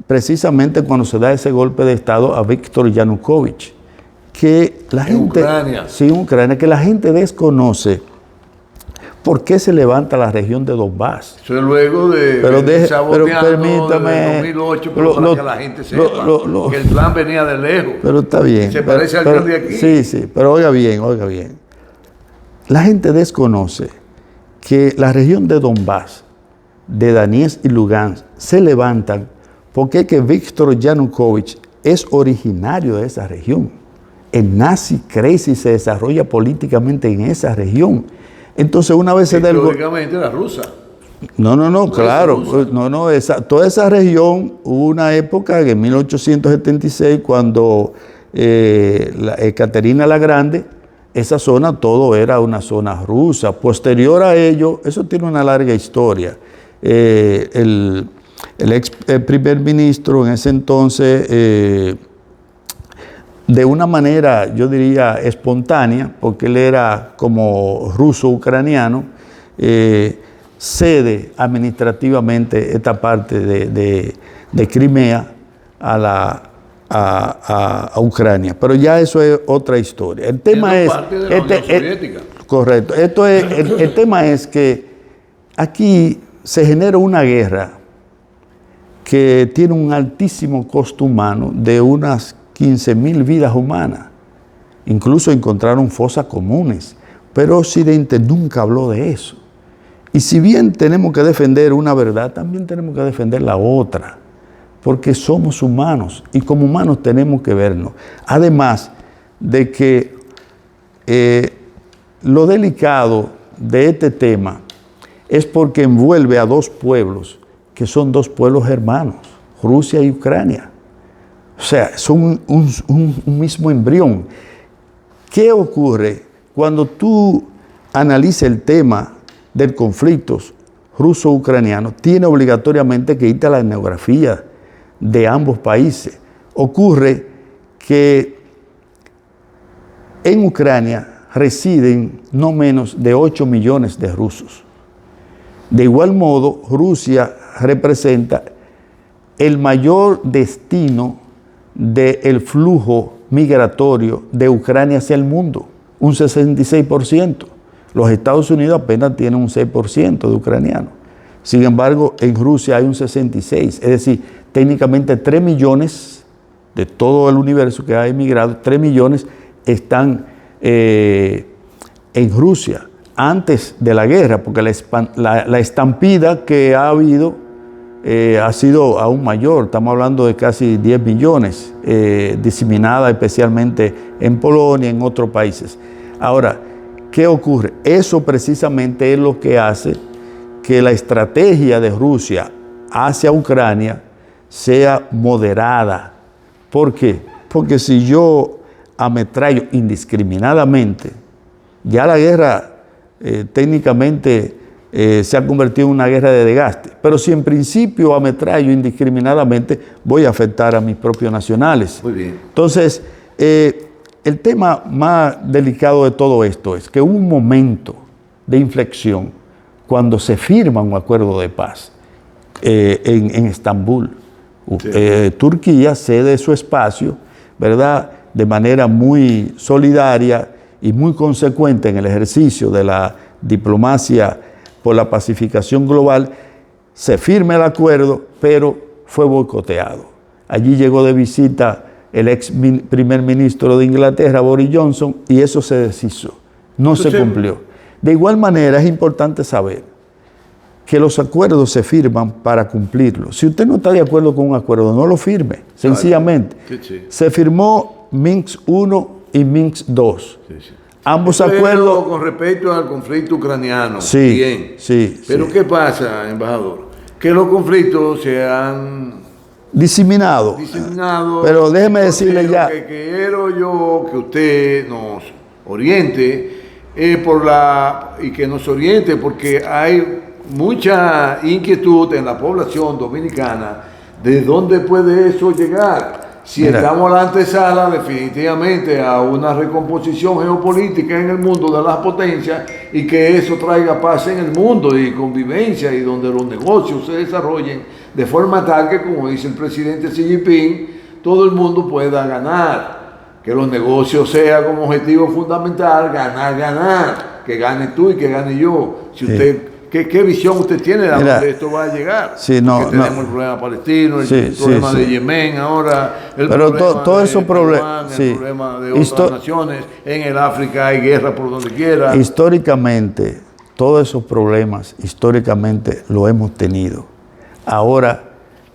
precisamente cuando se da ese golpe de Estado a Víktor Yanukovych, que la gente... Ucrania. Sí, en Ucrania, que la gente desconoce. por qué se levanta la región de Donbass. Eso es luego de Pero permítame, de 2008, para que la gente sepa que el plan venía de lejos. Pero está bien. Se parece al de aquí. Sí, pero oiga bien. La gente desconoce que la región de Donbass, de Donetsk y Lugansk, se levantan porque que Víctor Yanukovych es originario de esa región. El nazi crece y se desarrolla políticamente en esa región. Entonces, una vez se da el... Históricamente era rusa. No, claro. Toda esa región, hubo una época en 1876, cuando Ekaterina la Grande, esa zona todo era una zona rusa. Posterior a ello, eso tiene una larga historia. El primer ministro en ese entonces, de una manera, yo diría, espontánea, porque él era como ruso-ucraniano, cede administrativamente esta parte de Crimea a Ucrania. Pero ya eso es otra historia. El tema es... parte de la Unión Soviética. Correcto. El tema es que aquí se genera una guerra que tiene un altísimo costo humano de unas 15.000 vidas humanas. Incluso encontraron fosas comunes, pero Occidente nunca habló de eso. Y si bien tenemos que defender una verdad, también tenemos que defender la otra, porque somos humanos y como humanos tenemos que vernos. Además de que lo delicado de este tema es porque envuelve a dos pueblos que son dos pueblos hermanos, Rusia y Ucrania. O sea, son un mismo embrión. ¿Qué ocurre cuando tú analizas el tema del conflicto ruso-ucraniano? Tiene obligatoriamente que irte a la etnografía de ambos países. Ocurre que en Ucrania residen no menos de 8 millones de rusos. De igual modo, Rusia representa el mayor destino del flujo migratorio de Ucrania hacia el mundo, un 66%. Los Estados Unidos apenas tienen un 6% de ucranianos. Sin embargo, en Rusia hay un 66%. Es decir, técnicamente 3 millones de todo el universo que ha emigrado, 3 millones están en Rusia antes de la guerra, porque la estampida que ha habido ha sido aún mayor. Estamos hablando de casi 10 millones, diseminada especialmente en Polonia y en otros países. Ahora, ¿qué ocurre? Eso precisamente es lo que hace que la estrategia de Rusia hacia Ucrania sea moderada. ¿Por qué? Porque si yo ametrallo indiscriminadamente, ya la guerra técnicamente se ha convertido en una guerra de desgaste. Pero si en principio ametrallo indiscriminadamente, voy a afectar a mis propios nacionales. Muy bien. Entonces, el tema más delicado de todo esto es que hubo un momento de inflexión cuando se firma un acuerdo de paz en Estambul. Sí. Turquía cede su espacio, ¿verdad?, de manera muy solidaria y muy consecuente en el ejercicio de la diplomacia por la pacificación global. Se firma el acuerdo, pero fue boicoteado. Allí llegó de visita el ex primer ministro de Inglaterra, Boris Johnson, y eso se deshizo. No se cumplió. De igual manera, es importante saber que los acuerdos se firman para cumplirlos. Si usted no está de acuerdo con un acuerdo, no lo firme, sencillamente. Se firmó Minsk I y Minsk II. Ambos acuerdos... Con respecto al conflicto ucraniano. Sí, bien. Sí. Pero ¿qué pasa, embajador? Que los conflictos se han... diseminado. Pero déjeme decirle ya... Lo que quiero yo que usted nos oriente y que nos oriente, porque hay mucha inquietud en la población dominicana de dónde puede eso llegar. Si estamos a la antesala definitivamente a una recomposición geopolítica en el mundo de las potencias y que eso traiga paz en el mundo y convivencia y donde los negocios se desarrollen de forma tal que, como dice el presidente Xi Jinping, todo el mundo pueda ganar. Que los negocios sean como objetivo fundamental ganar, que gane tú y que gane yo. Si usted, ¿qué visión usted tiene de dónde esto va a llegar? Sí, porque tenemos el problema palestino, el problema de Yemen ahora, el problema todo de esos Taiwán, el problema de otras naciones. En el África hay guerra por donde quiera. Históricamente, todos esos problemas, históricamente lo hemos tenido. Ahora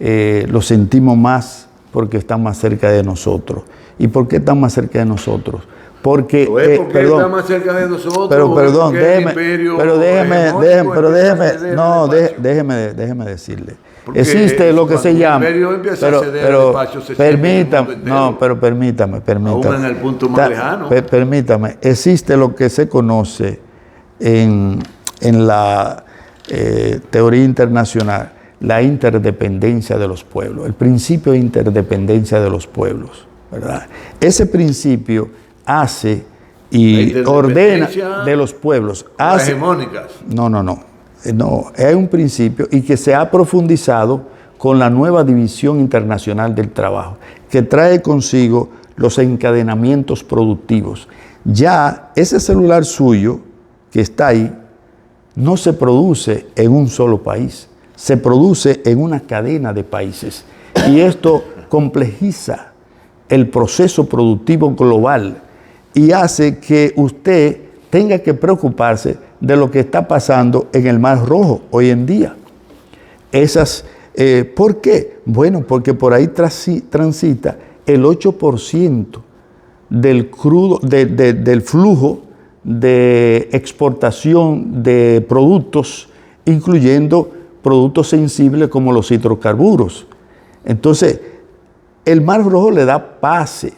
lo sentimos más porque están más cerca de nosotros. ¿Y por qué están más cerca de nosotros? Porque, perdón, está más cerca de nosotros. Pero perdón, déjeme decirle. Porque existe lo que se llama. Permítame. Aún en el punto más lejano. Permítame. Existe lo que se conoce en la teoría internacional, la interdependencia de los pueblos, el principio de interdependencia de los pueblos, ¿verdad? Ese principio hace y ordena de los pueblos. Las hegemónicas. No, hay un principio y que se ha profundizado con la nueva división internacional del trabajo, que trae consigo los encadenamientos productivos. Ya ese celular suyo que está ahí no se produce en un solo país, se produce en una cadena de países. Y esto complejiza el proceso productivo global y hace que usted tenga que preocuparse de lo que está pasando en el Mar Rojo hoy en día. ¿Por qué? Bueno, porque por ahí transita el 8% del crudo, del flujo de exportación de productos, incluyendo productos sensibles como los hidrocarburos. Entonces, el Mar Rojo le da pase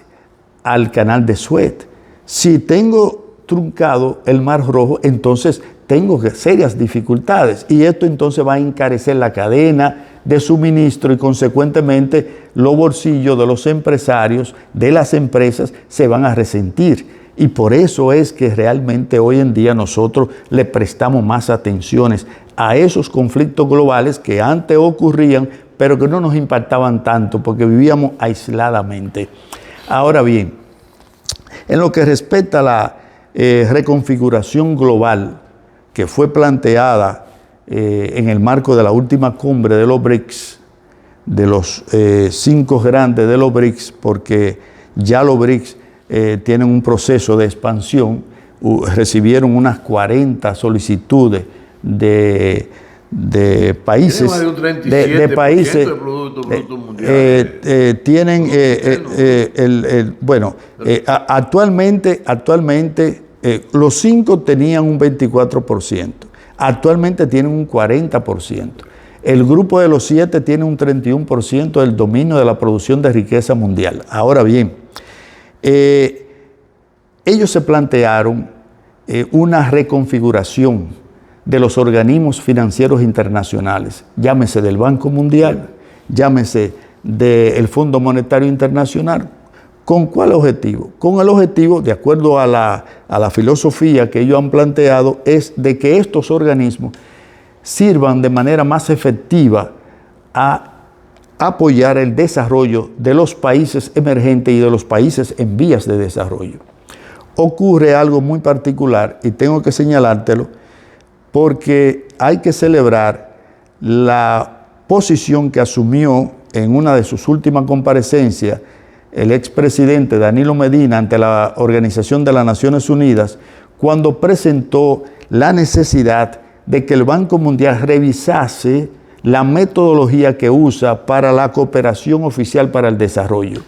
al canal de Suez. Si tengo truncado el Mar Rojo, entonces tengo serias dificultades y esto entonces va a encarecer la cadena de suministro y consecuentemente los bolsillos de los empresarios, de las empresas, se van a resentir. Y por eso es que realmente hoy en día nosotros le prestamos más atenciones a esos conflictos globales que antes ocurrían, pero que no nos impactaban tanto porque vivíamos aisladamente. Ahora bien, en lo que respecta a la reconfiguración global que fue planteada en el marco de la última cumbre de los BRICS, de los 5 grandes de los BRICS, porque ya los BRICS tienen un proceso de expansión, recibieron unas 40 solicitudes de países, de países, tienen, actualmente los 5 tenían un 24%, actualmente tienen un 40%. El grupo de los 7 tiene un 31% del dominio de la producción de riqueza mundial. Ahora bien, ellos se plantearon una reconfiguración de los organismos financieros internacionales, llámese del Banco Mundial, llámese del Fondo Monetario Internacional. ¿Con cuál objetivo? Con el objetivo, de acuerdo a la filosofía que ellos han planteado, es de que estos organismos sirvan de manera más efectiva a apoyar el desarrollo de los países emergentes y de los países en vías de desarrollo. Ocurre algo muy particular y tengo que señalártelo porque hay que celebrar la posición que asumió en una de sus últimas comparecencias el expresidente Danilo Medina ante la Organización de las Naciones Unidas cuando presentó la necesidad de que el Banco Mundial revisase la metodología que usa para la cooperación oficial para el desarrollo.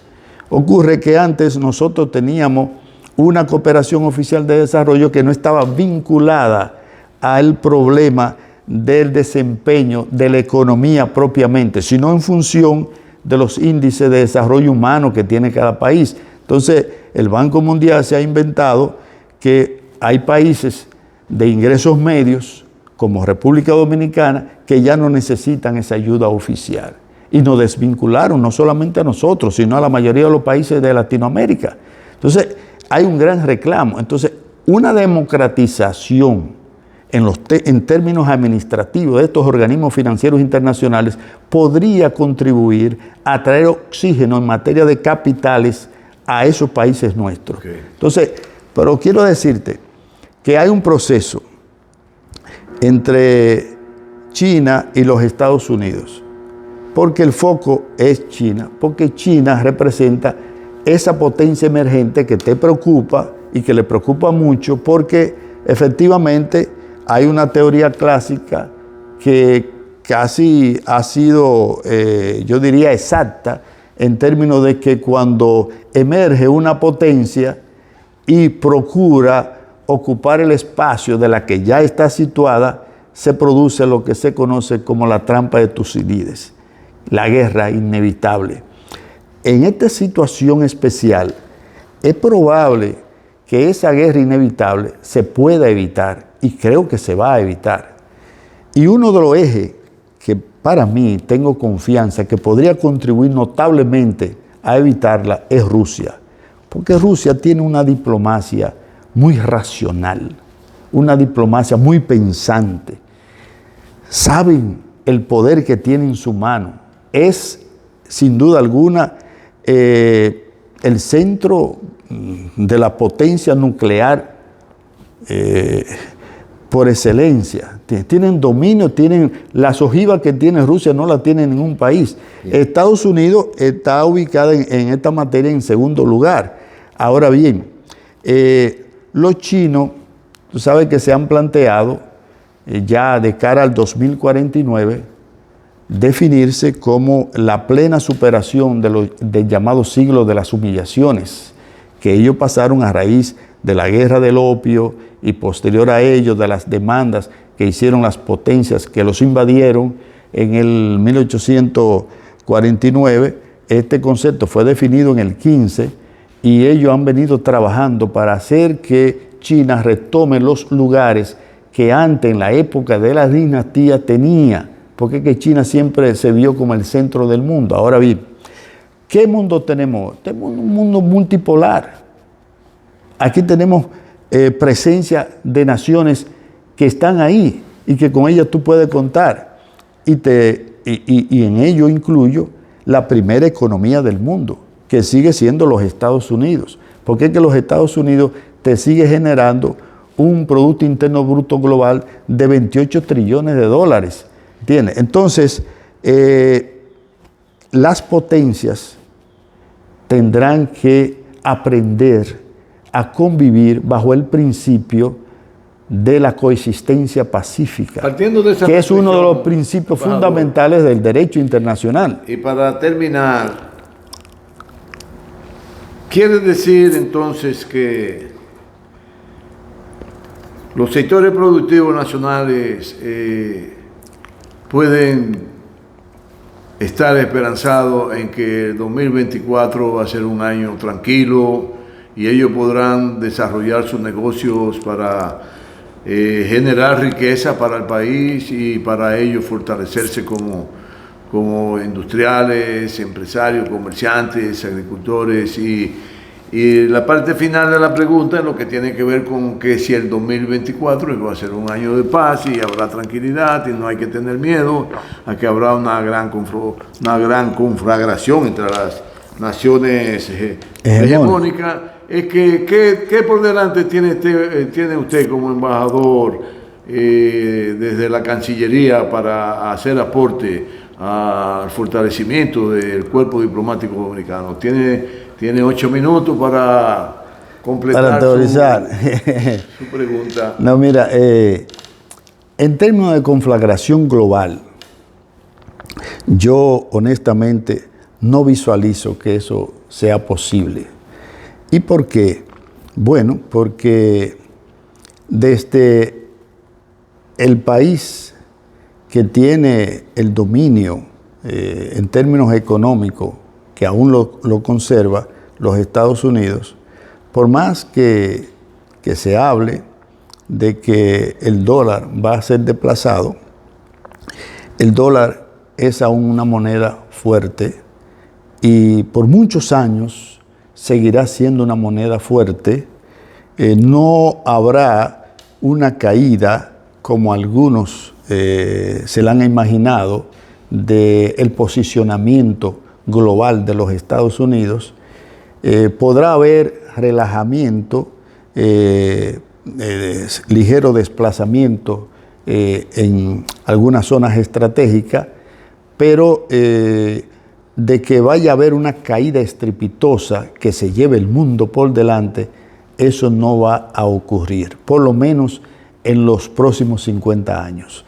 Ocurre que antes nosotros teníamos una cooperación oficial de desarrollo que no estaba vinculada al problema del desempeño de la economía propiamente, sino en función de los índices de desarrollo humano que tiene cada país. Entonces, el Banco Mundial se ha inventado que hay países de ingresos medios, como República Dominicana, que ya no necesitan esa ayuda oficial. Y nos desvincularon no solamente a nosotros, sino a la mayoría de los países de Latinoamérica. Entonces, hay un gran reclamo. Entonces, una democratización en términos administrativos de estos organismos financieros internacionales podría contribuir a traer oxígeno en materia de capitales a esos países nuestros. Okay. Entonces, pero quiero decirte que hay un proceso entre China y los Estados Unidos, porque el foco es China, porque China representa esa potencia emergente que te preocupa y que le preocupa mucho, porque efectivamente hay una teoría clásica que casi ha sido, yo diría, exacta, en términos de que cuando emerge una potencia y procura ocupar el espacio de la que ya está situada, se produce lo que se conoce como la trampa de Tucídides, la guerra inevitable. En esta situación especial, es probable que esa guerra inevitable se pueda evitar, y creo que se va a evitar. Y uno de los ejes que para mí tengo confianza que podría contribuir notablemente a evitarla es Rusia, porque Rusia tiene una diplomacia muy racional, una diplomacia muy pensante. Saben el poder que tiene en su mano. Es, sin duda alguna, el centro de la potencia nuclear por excelencia. Tienen dominio, tienen las ojivas que tiene Rusia, no la tiene ningún país. Bien. Estados Unidos está ubicada en esta materia en segundo lugar. Ahora bien, los chinos, tú sabes que se han planteado ya de cara al 2049 definirse como la plena superación del llamado siglo de las humillaciones, que ellos pasaron a raíz de la guerra del opio y posterior a ello de las demandas que hicieron las potencias que los invadieron en el 1849. Este concepto fue definido en el 15 y ellos han venido trabajando para hacer que China retome los lugares que antes, en la época de la dinastía, tenía, porque es que China siempre se vio como el centro del mundo. Ahora bien, ¿qué mundo tenemos? Tenemos un mundo multipolar. Aquí tenemos presencia de naciones que están ahí y que con ellas tú puedes contar. Y en ello incluyo la primera economía del mundo, que sigue siendo los Estados Unidos. Porque es que los Estados Unidos te sigue generando un Producto Interno Bruto global de 28 trillones de dólares. ¿Entiendes? Entonces, las potencias tendrán que aprender a convivir bajo el principio de la coexistencia pacífica, que es uno de los principios fundamentales del derecho internacional. Y para terminar, ¿quiere decir entonces que los sectores productivos nacionales pueden estar esperanzados en que el 2024 va a ser un año tranquilo y ellos podrán desarrollar sus negocios para generar riqueza para el país y para ellos fortalecerse como industriales, empresarios, comerciantes, agricultores? Y la parte final de la pregunta es lo que tiene que ver con que si el 2024 va a ser un año de paz y habrá tranquilidad y no hay que tener miedo a que habrá una gran conflagración entre las naciones hegemónicas. Es que, ¿qué por delante tiene usted como embajador desde la Cancillería para hacer aporte al fortalecimiento del cuerpo diplomático dominicano? Tiene 8 minutos para completar su pregunta. No, mira, en términos de conflagración global, yo honestamente no visualizo que eso sea posible. ¿Y por qué? Bueno, porque desde el país que tiene el dominio en términos económicos, que aún lo conserva, los Estados Unidos, por más que se hable de que el dólar va a ser desplazado, el dólar es aún una moneda fuerte y por muchos años seguirá siendo una moneda fuerte. No habrá una caída como algunos se la han imaginado del posicionamiento global de los Estados Unidos. Podrá haber relajamiento ligero desplazamiento en algunas zonas estratégicas, pero de que vaya a haber una caída estrepitosa que se lleve el mundo por delante, eso no va a ocurrir, por lo menos en los próximos 50 años.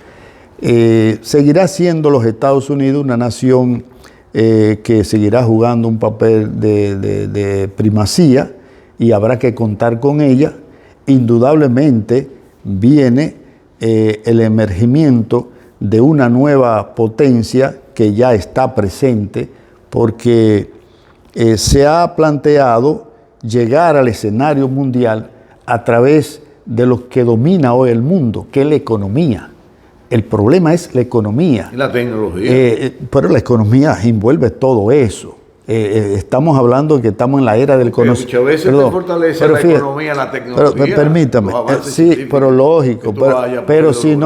Seguirá siendo los Estados Unidos una nación que seguirá jugando un papel de primacía y habrá que contar con ella. Indudablemente viene el emergimiento de una nueva potencia que ya está presente, porque se ha planteado llegar al escenario mundial a través de lo que domina hoy el mundo, que es la economía. El problema es la economía. Y la tecnología. Pero la economía envuelve todo eso. Estamos hablando de que estamos en la era del conocimiento. Muchas veces te fortalece la economía, la tecnología. Pero permítame, sí, pero lógico, pero si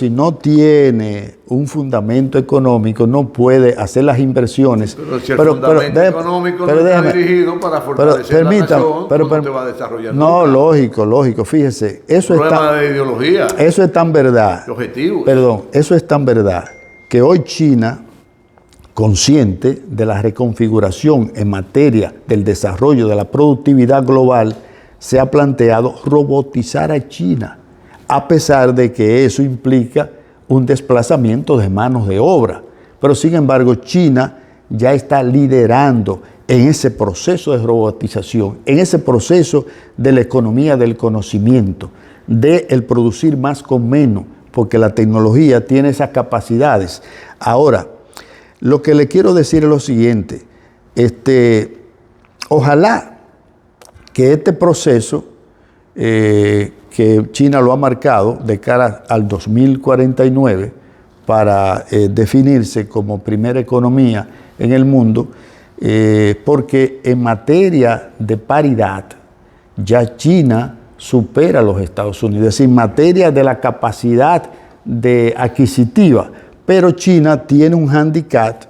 no tiene un fundamento económico, no puede hacer las inversiones. Pero si el fundamento económico no está dirigido para fortalecer la nación, ¿cómo te va a desarrollar? No, lógico, fíjese. Eso es problema de ideología. Eso es tan verdad. Objetivos. Perdón, eso es tan verdad que hoy China, consciente de la reconfiguración en materia del desarrollo de la productividad global, se ha planteado robotizar a China, a pesar de que eso implica un desplazamiento de manos de obra. Pero sin embargo, China ya está liderando en ese proceso de robotización, en ese proceso de la economía del conocimiento, de el producir más con menos, porque la tecnología tiene esas capacidades. Ahora, lo que le quiero decir es lo siguiente, ojalá que este proceso que China lo ha marcado de cara al 2049 para definirse como primera economía en el mundo, porque en materia de paridad ya China supera a los Estados Unidos, en materia de la capacidad adquisitiva. Pero China tiene un hándicap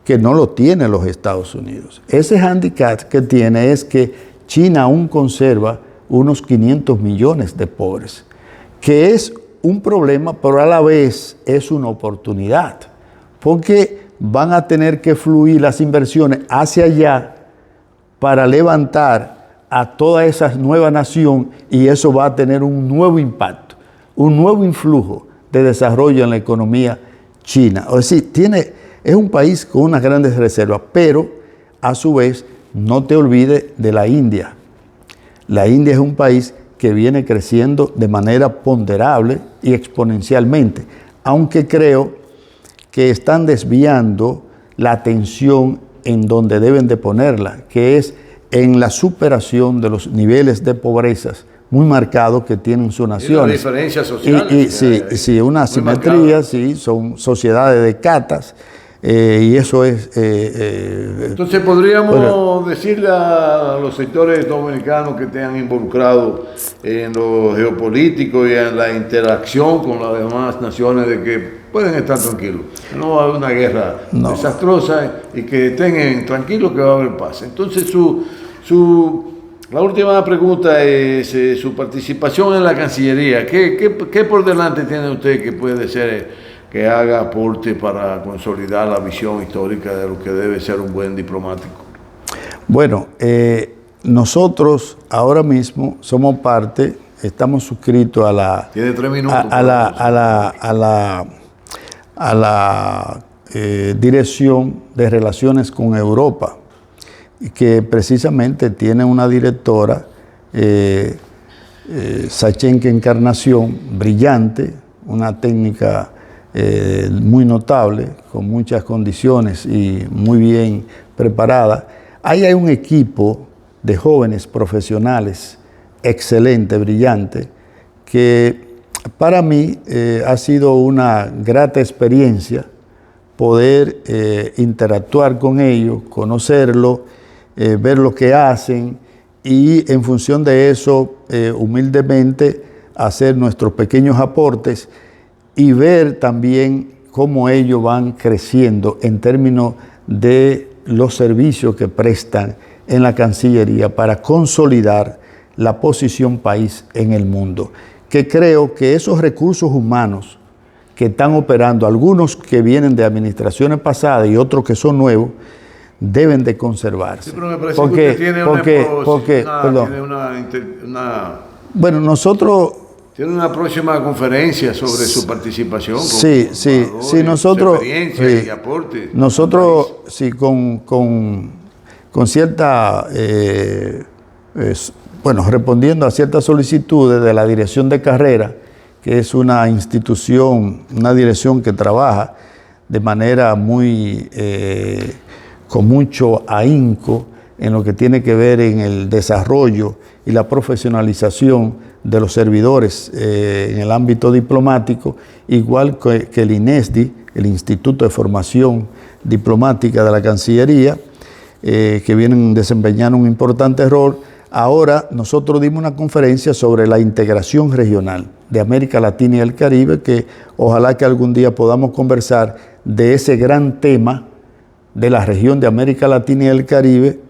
que no lo tienen los Estados Unidos. Ese hándicap que tiene es que China aún conserva unos 500 millones de pobres, que es un problema, pero a la vez es una oportunidad, porque van a tener que fluir las inversiones hacia allá para levantar a toda esa nueva nación, y eso va a tener un nuevo impacto, un nuevo influjo de desarrollo en la economía China. O decir, es un país con unas grandes reservas, pero a su vez no te olvides de la India. La India es un país que viene creciendo de manera ponderable y exponencialmente, aunque creo que están desviando la atención en donde deben de ponerla, que es en la superación de los niveles de pobrezas muy marcados que tienen sus naciones. Y la diferencia social. Sí, una asimetría, sí, son sociedades de catas, y eso es... Entonces podríamos decirle a los sectores dominicanos que te han involucrado en lo geopolítico y en la interacción con las demás naciones de que pueden estar tranquilos, que no va a haber una guerra desastrosa y que estén tranquilos, que va a haber paz. Entonces la última pregunta es su participación en la Cancillería. ¿Qué por delante tiene usted que puede ser que haga aporte para consolidar la visión histórica de lo que debe ser un buen diplomático? Bueno, nosotros ahora mismo somos parte, estamos suscritos a la... Tiene 3 minutos. A la Dirección de Relaciones con Europa, que precisamente tiene una directora, Sachenka Encarnación, brillante, una técnica muy notable, con muchas condiciones y muy bien preparada. Ahí hay un equipo de jóvenes profesionales excelente, brillante, que para mí ha sido una grata experiencia poder interactuar con ellos, conocerlos, ver lo que hacen y en función de eso, humildemente, hacer nuestros pequeños aportes y ver también cómo ellos van creciendo en términos de los servicios que prestan en la Cancillería para consolidar la posición país en el mundo. Que creo que esos recursos humanos que están operando, algunos que vienen de administraciones pasadas y otros que son nuevos, deben de conservarse. Sí, pero me parece que usted tiene bueno, nosotros... Tiene una próxima conferencia sobre su participación. Sí, nosotros... Experiencia y aporte. Nosotros, sí, con cierta... respondiendo a ciertas solicitudes de la Dirección de Carrera, que es una institución, una dirección que trabaja de manera con mucho ahínco en lo que tiene que ver en el desarrollo y la profesionalización de los servidores en el ámbito diplomático, igual que el INESDI, el Instituto de Formación Diplomática de la Cancillería, que vienen desempeñando un importante rol. Ahora nosotros dimos una conferencia sobre la integración regional de América Latina y el Caribe, que ojalá que algún día podamos conversar de ese gran tema de la región de América Latina y el Caribe,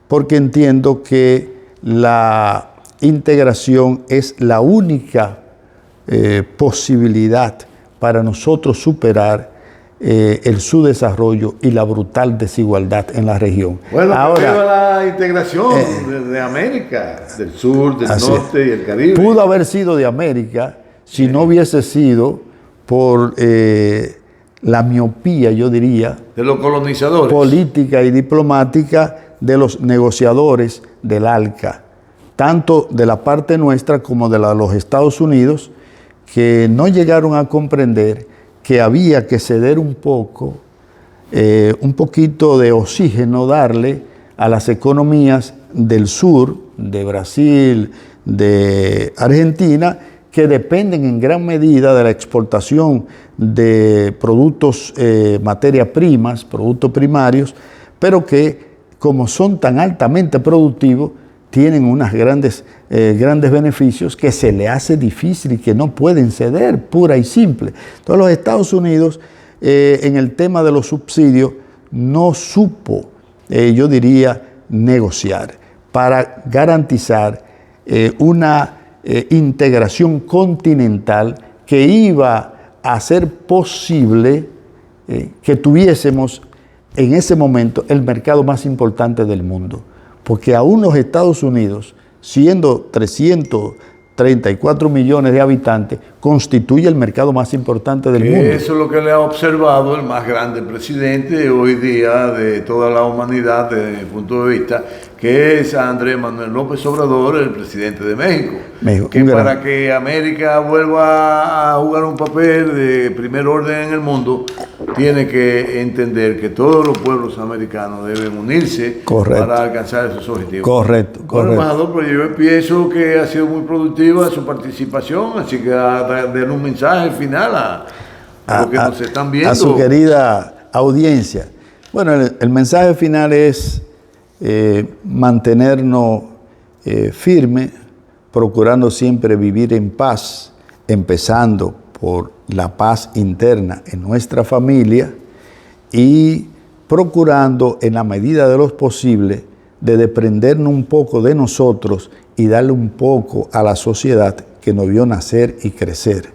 porque entiendo que la integración es la única posibilidad para nosotros superar el subdesarrollo y la brutal desigualdad en la región. Bueno, ahora la integración de América, del sur, del norte y el Caribe. Pudo haber sido de América si no hubiese sido por la miopía, yo diría, de los colonizadores, política y diplomática de los negociadores del ALCA, tanto de la parte nuestra como de los Estados Unidos, que no llegaron a comprender que había que ceder un poquito de oxígeno, darle a las economías del sur, de Brasil, de Argentina, que dependen en gran medida de la exportación de productos, materias primas, productos primarios, pero que como son tan altamente productivos, tienen unos grandes beneficios que se le hace difícil y que no pueden ceder, pura y simple. Entonces los Estados Unidos, en el tema de los subsidios, no supo, yo diría, negociar para garantizar una integración continental que iba a hacer posible que tuviésemos en ese momento el mercado más importante del mundo. Porque aún los Estados Unidos, siendo 334 millones de habitantes, constituye el mercado más importante del mundo. Eso es lo que le ha observado el más grande presidente hoy día de toda la humanidad desde mi punto de vista, que es Andrés Manuel López Obrador, el presidente de México. Que para que América vuelva a jugar un papel de primer orden en el mundo, tiene que entender que todos los pueblos americanos deben unirse para alcanzar esos objetivos. Correcto. Bueno, embajador, pero yo pienso que ha sido muy productiva su participación, así que den un mensaje final a los que nos están viendo. A su querida audiencia. Bueno, el mensaje final es mantenernos firmes, procurando siempre vivir en paz, empezando por la paz interna en nuestra familia y procurando en la medida de lo posible de desprendernos un poco de nosotros y darle un poco a la sociedad que nos vio nacer y crecer.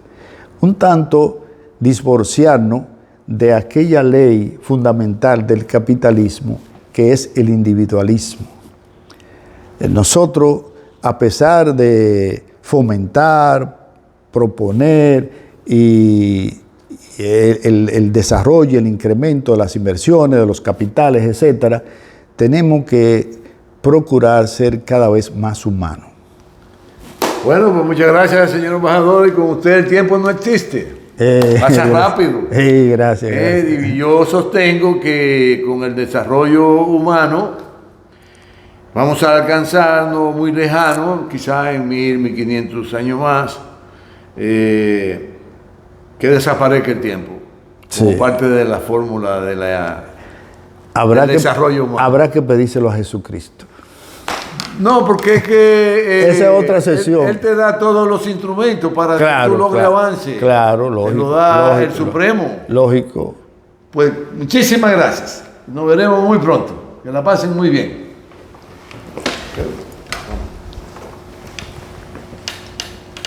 Un tanto divorciarnos de aquella ley fundamental del capitalismo que es el individualismo. Nosotros, a pesar de fomentar, proponer y el desarrollo, el incremento de las inversiones, de los capitales, etcétera, tenemos que procurar ser cada vez más humanos. Bueno, pues muchas gracias, señor embajador, y con usted el tiempo no existe. Pasa rápido. Gracias. Y yo sostengo que con el desarrollo humano vamos a alcanzar, no muy lejano, quizás en 1500 años más, que desaparezca el tiempo, como parte de la fórmula de del desarrollo humano. Habrá que pedírselo a Jesucristo. No, porque es que esa es otra sesión. Él te da todos los instrumentos para que tú logres avance. Claro, lógico. Te lo da el Supremo. Lógico. Pues muchísimas gracias. Nos veremos muy pronto. Que la pasen muy bien.